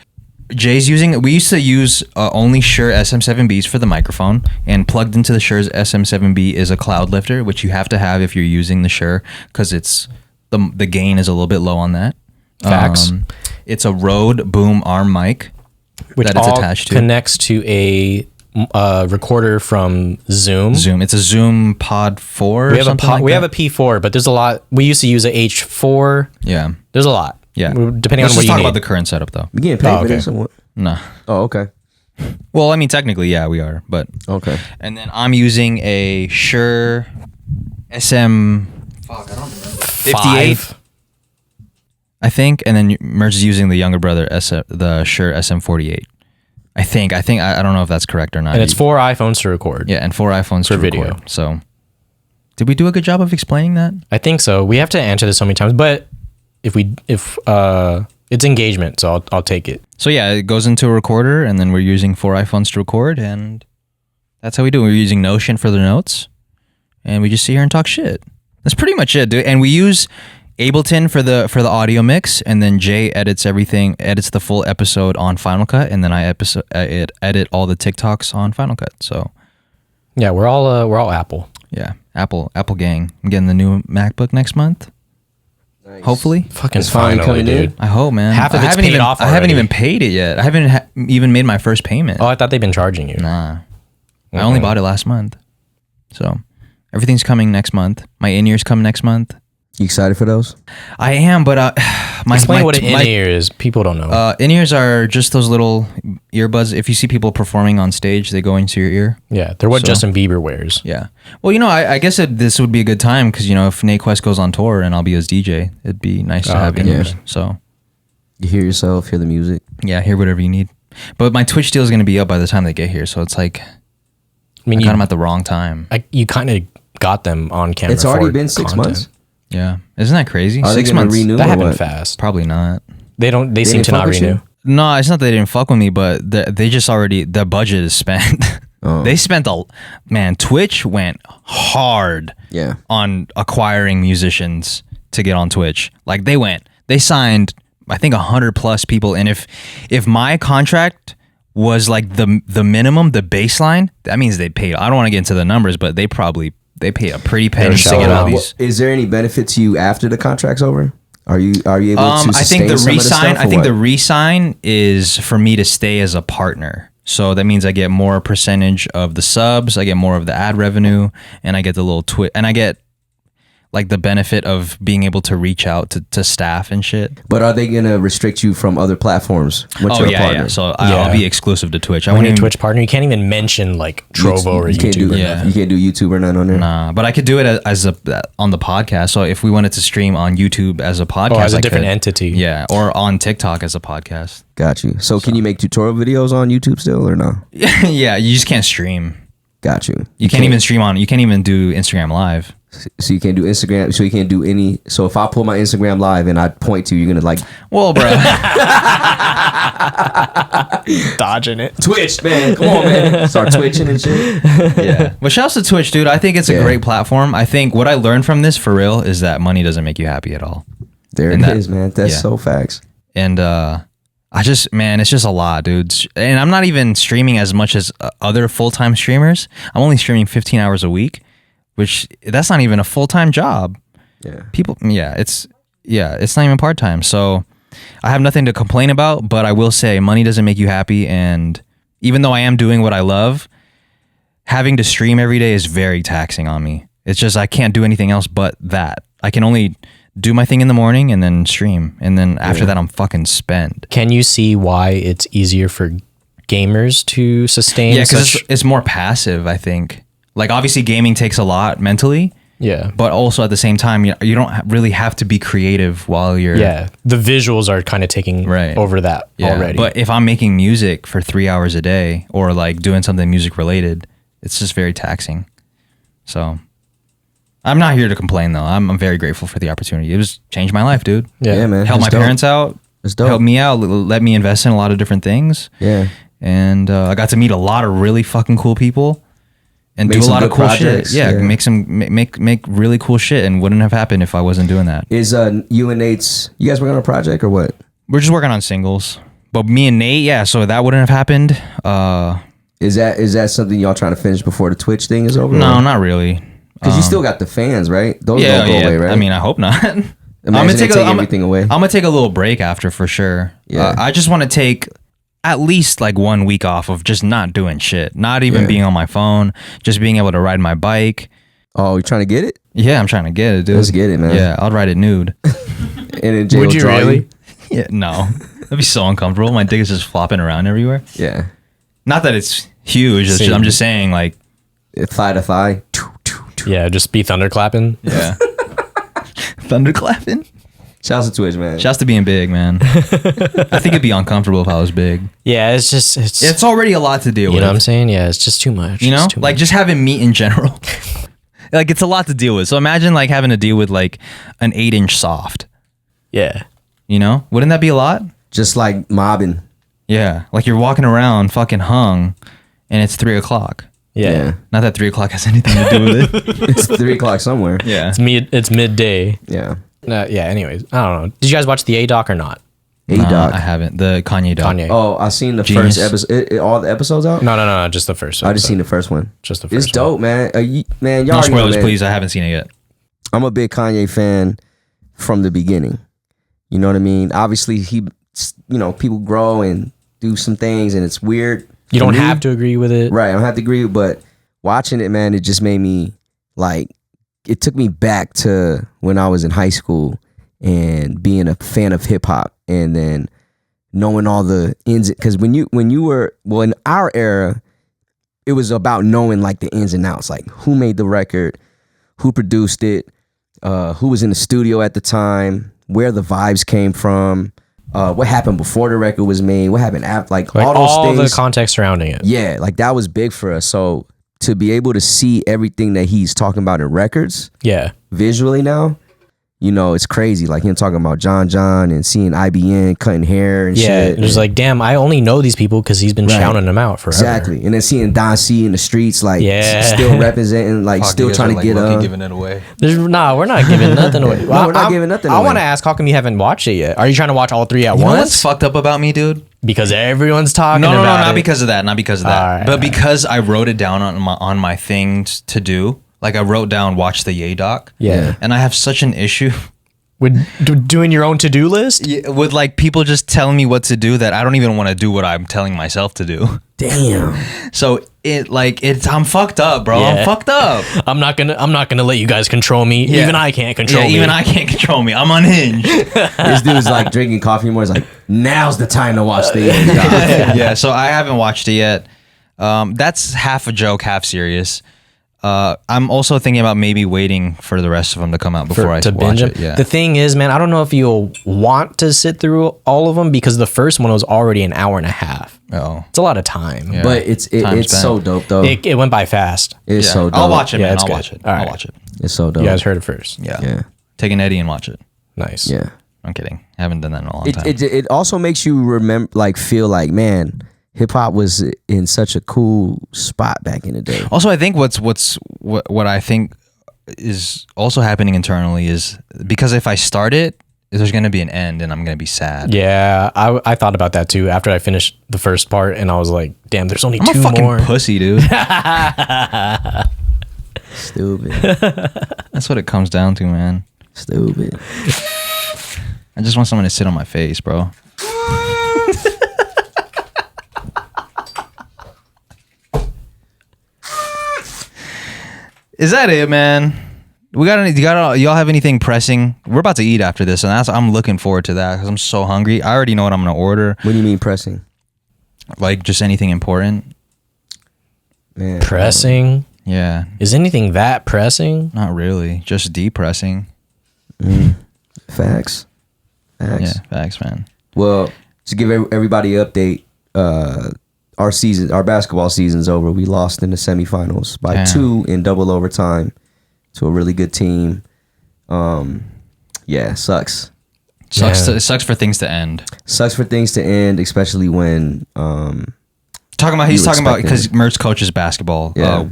We used to use only Shure SM7Bs for the microphone, and plugged into the Shure's SM7B is a cloud lifter, which you have to have if you're using the Shure, because it's the gain is a little bit low on that. Facts. It's a Rode boom arm mic Which that it's all attached to. connects to a recorder from Zoom. It's a Zoom Pod 4 We or have something like we that. have a P4, but there's a lot. We used to use a H4. Yeah. There's a lot. Yeah. Depending Let's on what just you talk need. about the current setup, though. We getting paid Oh, for okay. this or what? Nah. Oh, okay. Well, I mean, technically, yeah, we are. But Okay. and then I'm using a Shure SM. Fuck, I don't remember. 58, 5. I think, and then Merz is using the younger brother, the Shure SM48. I think. I don't know if that's correct or not. And it's 4 iPhones to record. Yeah, and 4 iPhones For to video. record. So, did we do a good job of explaining that? I think so. We have to answer this so many times, but if it's engagement, so I'll take it. So yeah, it goes into a recorder, and then we're using 4 iPhones to record, and that's how we do it. We're using Notion for the notes, and we just sit here and talk shit. That's pretty much it, dude. And we use Ableton for the audio mix, and then Jay edits the full episode on Final Cut, and then I edit all the TikToks on Final Cut. So Yeah, we're all Apple. yeah, Apple gang. I'm getting the new MacBook next month. Nice. Hopefully. Fucking It's finally finally, coming in. dude. I hope, man. Half of I it's haven't paid even, off I haven't already. even paid it yet. I haven't even made my first payment. Oh, I thought they've been charging you. Nah. I only bought it last month. So everything's coming next month. My in-ears come next month. You excited for those? I am, but Explain what an in-ear is. People don't know. in-ears are just those little earbuds. If you see people performing on stage, they go into your ear. Yeah, they're what So- Justin Bieber wears. Yeah. Well, I guess this would be a good time because, if Nate Quest goes on tour and I'll be his DJ, it'd be nice to have okay. in-ears. Yeah. So, You hear yourself, hear the music. yeah, hear whatever you need. But my Twitch deal is going to be up by the time they get here. So it's like, I mean, I got them at the wrong time. you kind of got them on camera. It's already for been 6 content. months. Yeah. Isn't that crazy? Are they 6 gonna months. renew That or happened what? fast. Probably not. They seem didn't to not fuck with you? renew. No, it's not that they didn't fuck with me, but they just already, the budget is spent. Oh. They spent Twitch went hard Yeah. on acquiring musicians to get on Twitch. Like they signed, I think 100 plus people. And if my contract was like the minimum, the baseline, that means they paid. I don't want to get into the numbers, but they paid a pretty penny to get all these. Is there any benefit to you after the contract's over? Are you able to I sustain think the some of re-sign. stuff, I or think what? the re-sign is for me to stay as a partner. So that means I get more percentage of the subs, I get more of the ad revenue, and I get the little and I get like the benefit of being able to reach out to staff and shit. But are they gonna restrict you from other platforms once Oh you're a yeah, partner? yeah. So Yeah. I'll be exclusive to Twitch. I When won't you're a even Twitch partner, you can't even mention like Trovo or you can't YouTube. do Yeah. You can't do YouTube or nothing on there. Nah, but I could do it as on the podcast. So if we wanted to stream on YouTube as a podcast, Oh, as a I different could. entity. Yeah, or on TikTok as a podcast. Got you. So can you make tutorial videos on YouTube still or no? Yeah, you just can't stream. Got you. You can't even stream on. You can't even do Instagram Live. So you can't do Instagram. So you can't do any. So if I pull my Instagram live and I point to you, you're gonna like Well, bro. Dodging it. Twitch, man. Come on, man. Start twitching and shit. Yeah. But shouts to Twitch, dude. I think it's a Yeah. great platform. I think what I learned from this for real is that money doesn't make you happy at all. There And it is, man. That's yeah. so facts. And it's just a lot, dude. And I'm not even streaming as much as other full-time streamers. I'm only streaming 15 hours a week, which that's not even a full-time job. Yeah. It's not even part-time. So I have nothing to complain about, but I will say money doesn't make you happy. And even though I am doing what I love, having to stream every day is very taxing on me. It's just, I can't do anything else but that. I can only do my thing in the morning and then stream. And then after that, I'm fucking spent. Can you see why it's easier for gamers to sustain? Yeah, because such? it's more passive, I think. Like, obviously, gaming takes a lot mentally, Yeah. but also at the same time, you don't really have to be creative while you're... Yeah. The visuals are kind of taking Right. over that Yeah, already. but if I'm making music for 3 hours a day or like doing something music related, it's just very taxing. So I'm not here to complain though. I'm very grateful for the opportunity. It was changed my life, dude. yeah. Yeah, man. Helped my That's dope. parents out. That's dope. Helped me out. Let me invest in a lot of different things. Yeah. and I got to meet a lot of really fucking cool people and Make do a some lot of good cool projects, shit. Yeah, yeah. make really cool shit, and wouldn't have happened if I wasn't doing that. Is you and Nate's, you guys working on a project or what? We're just working on singles, but me and Nate, yeah, so that wouldn't have happened. Is that something y'all trying to finish before the Twitch thing is over? No, not really. Because you still got the fans, right? Those Yeah, don't go yeah. away, right? I mean, I hope not. Imagine they take everything away. I'm gonna take a little break after for sure. Yeah. I just want to take at least like 1 week off of just not doing shit, not even being on my phone, just being able to ride my bike. Oh, you trying to get it? Yeah, I'm trying to get it, dude. Let's get it, man. Yeah, I'll ride it nude. And then Jay Would will you draw really? Yeah, no, that'd be so uncomfortable. My dick is just flopping around everywhere. Yeah. Not that it's huge. It's just, I'm just saying, like, Thigh to thigh. Yeah, just be thunderclapping. yeah, thunderclapping. Shouts to Twitch, man. Shouts to being big, man. I think it'd be uncomfortable if I was big. Yeah, it's Already a lot to deal with. you know what I'm saying? Yeah, it's just too much. You know, It's too like much. just having meat in general. Like it's a lot to deal with. So imagine like having to deal with like an 8-inch soft. yeah. You know, wouldn't that be a lot? Just like mobbing. Yeah, like you're walking around fucking hung, and it's 3 o'clock. Yeah. Not that 3 o'clock has anything to do with it. It's 3 o'clock somewhere. Yeah. It's midday. Yeah. Yeah, anyways, I don't know. Did you guys watch the A-Doc or not? A-Doc. I haven't. The Kanye doc. Kanye. Oh, I seen the Genius. first episode. All the episodes out? No, just the first one. I just seen the first one. Just the first It's dope, man. Man, y'all No already know, spoilers, man. please. I haven't seen it yet. I'm a big Kanye fan from the beginning. You know what I mean? Obviously, people grow and do some things, and it's weird. You for don't me. have to agree with it. Right, I don't have to agree, but watching it, man, it just made me like, it took me back to when I was in high school and being a fan of hip hop, and then knowing all the ins, because when you were, well, in our era, it was about knowing like the ins and outs, like who made the record, who produced it, who was in the studio at the time, where the vibes came from, what happened before the record was made, what happened after, like all those things. The context surrounding it. Yeah, like that was big for us. So to be able to see everything that he's talking about in records Yeah. visually now, you know, it's crazy. Like him talking about John and seeing IBN cutting hair and Yeah. shit. It was like, damn, I only know these people because he's been Right. shouting them out forever. Exactly. And then seeing Don C in the streets, like Yeah. still representing, like still trying to get up. giving it away. We're not giving nothing away. No, we're not giving nothing I away. want to ask, how come you haven't watched it yet? Are you trying to watch all three at You know what's once? fucked up about me, dude? Because everyone's talking No, about it. not because of that. Not because of that. Alright, but because I wrote it down on my things to do. Like I wrote down watch the Ye doc. Yeah. And I have such an issue With doing your own to-do list? with like people just telling me what to do that I don't even want to do what I'm telling myself to do. Damn. So I'm fucked up, bro. Yeah. I'm fucked up. I'm not gonna let you guys control me. Yeah. Even I can't control me. Even I can't control me. I'm unhinged. This dude's like drinking coffee more. He's like, now's the time to watch the doc. Yeah, so I haven't watched it yet. That's half a joke, half serious. I'm also thinking about maybe waiting for the rest of them to come out before I to watch binge it. them. Yeah. The thing is, man, I don't know if you'll want to sit through all of them because the first one was already an hour and a half. Oh. It's a lot of time. Yeah. But it's Time's so spent. dope though. It went by fast. It's Yeah. so dope. I'll watch it, Yeah, man. it's I'll good. watch it. All I'll right. watch it. It's so dope. You guys heard it first. Yeah. Yeah. Take an Eddie and watch it. Nice. Yeah. I'm kidding. I haven't done that in a long time. It also makes you remember, like, feel like, man, hip hop was in such a cool spot back in the day. Also, I think what I think is also happening internally is because if I start it, there's going to be an end and I'm going to be sad. Yeah, I thought about that too after I finished the first part, and I was like, damn, there's only I'm two a fucking more. pussy, dude. Stupid. That's what it comes down to, man. Stupid. I just want someone to sit on my face, bro. Is that it, man? Y'all have anything pressing? We're about to eat after this, and I'm looking forward to that because I'm so hungry. I already know what I'm gonna order. What do you mean pressing? Like just anything important. Man. Pressing? Yeah, Is anything that pressing? not really. Just depressing. Facts. Yeah, facts, man. Well, to give everybody an update, our basketball season's over. We lost in the semifinals by Damn. 2 in double overtime to a really good team. Yeah, sucks. Sucks. Yeah. It sucks for things to end. Sucks for things to end, especially when talking about because expecting. Merz coaches basketball, Yeah.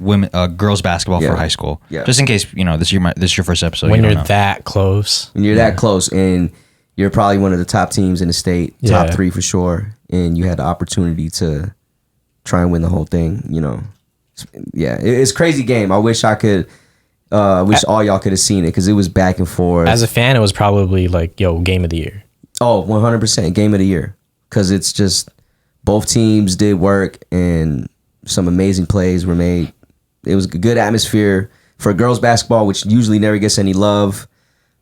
girls basketball Yeah. for high school. Yeah. Just in case this is your first episode. When you you're don't know. that close. When you're that close and you're probably one of the top teams in the state, top Yeah. 3 for sure, and you had the opportunity to try and win the whole thing, Yeah, it's a crazy game. I wish I could, wish all y'all could have seen it because it was back and forth. As a fan, it was probably like, game of the year. Oh, 100% game of the year because it's just both teams did work and some amazing plays were made. It was a good atmosphere for girls basketball, which usually never gets any love.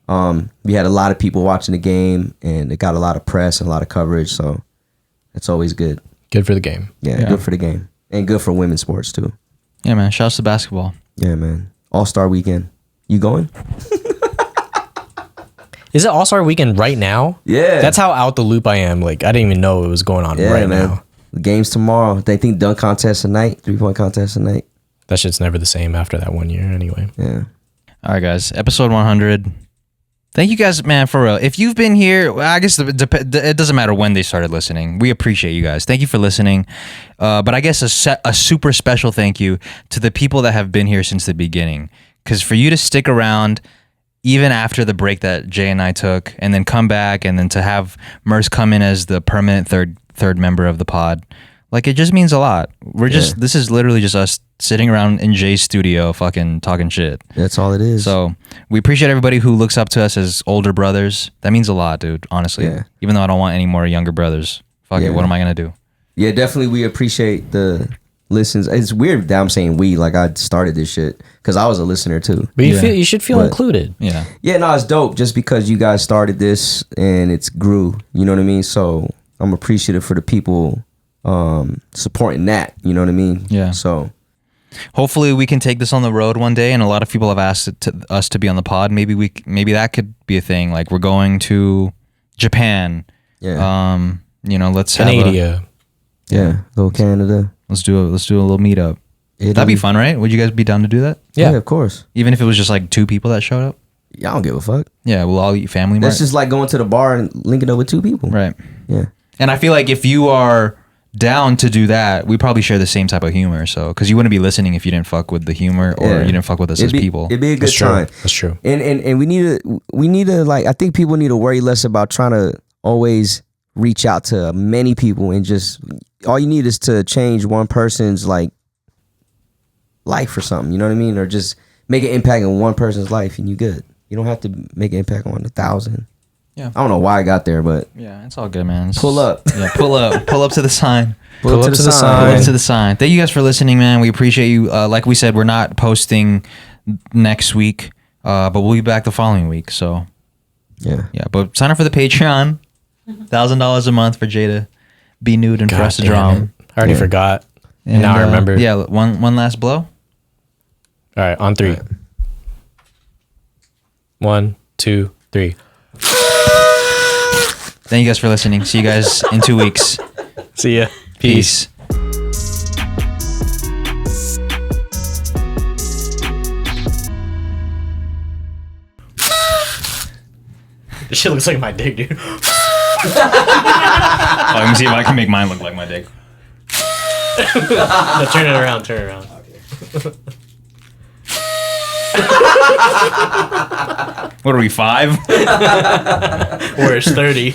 We had a lot of people watching the game and it got a lot of press and a lot of coverage, so it's always good. Good for the game. Yeah, good for the game and good for women's sports too. Yeah, man. Shouts to basketball. Yeah, man. All-Star Weekend. You going? Is it All-Star Weekend right now? Yeah. That's how out the loop I am. Like, I didn't even know it was going on right now. The game's tomorrow. They think dunk contest tonight, 3-point contest tonight. That shit's never the same after that 1 year anyway. Yeah. All right, guys. Episode 100. Thank you guys, man, for real. If you've been here, well, I guess it doesn't matter when they started listening. We appreciate you guys. Thank you for listening. But I guess a super special thank you to the people that have been here since the beginning. Because for you to stick around, even after the break that Jay and I took, and then come back, and then to have Merz come in as the permanent third member of the pod, like, it just means a lot. This is literally just us sitting around in Jay's studio fucking talking shit. That's all it is. So we appreciate everybody who looks up to us as older brothers. That means a lot, dude, honestly. Yeah. Even though I don't want any more younger brothers. Fuck it, what am I going to do? Yeah, definitely we appreciate the listens. It's weird that I'm saying we, like I started this shit because I was a listener too. But you should feel included. Yeah. Yeah, no, it's dope just because you guys started this and it's grew. You know what I mean? So I'm appreciative for the people supporting that. You know what I mean? Yeah. So hopefully we can take this on the road one day, and a lot of people have asked us to be on the pod. Maybe that could be a thing. Like, we're going to Japan. yeah, Let's have Canada. go Canada. let's do a little meetup. Italy. That'd be fun, right? Would you guys be down to do that? Yeah, Yeah. of course. Even if it was just like 2 people that showed up? Yeah, I don't give a fuck. Yeah, we'll all eat Family Mart. That's just like going to the bar and linking up with 2 people. Right. Yeah. And I feel like if you are down to do that, we probably share the same type of humor. So, because you wouldn't be listening if you didn't fuck with the humor or Yeah. you didn't fuck with us as people. It'd be a good That's true. time. That's true. And we need to like, I think people need to worry less about trying to always reach out to many people, and just all you need is to change one person's like life or something, you know what I mean? Or just make an impact on one person's life and you good. You don't have to make an impact on 1,000. Yeah. I don't know why I got there, but Yeah, it's all good, man. pull up. Yeah, pull up to the sign. Pull up to the sign. Pull up to the sign. Thank you guys for listening, man. We appreciate you. Like we said, we're not posting next week, but we'll be back the following week. So Yeah. but sign up for the Patreon. $1,000 a month for Jay to be nude and for us to damn draw it. him. I already Yeah. forgot. And now I remember. Yeah, one last blow. All right, on 3. 1, 2, 3. Thank you guys for listening. See you guys in 2 weeks. See ya. Peace. This shit looks like my dick, dude. Let me see if I can make mine look like my dick. No, turn it around. Turn it around. What are we, 5? Worse, 30.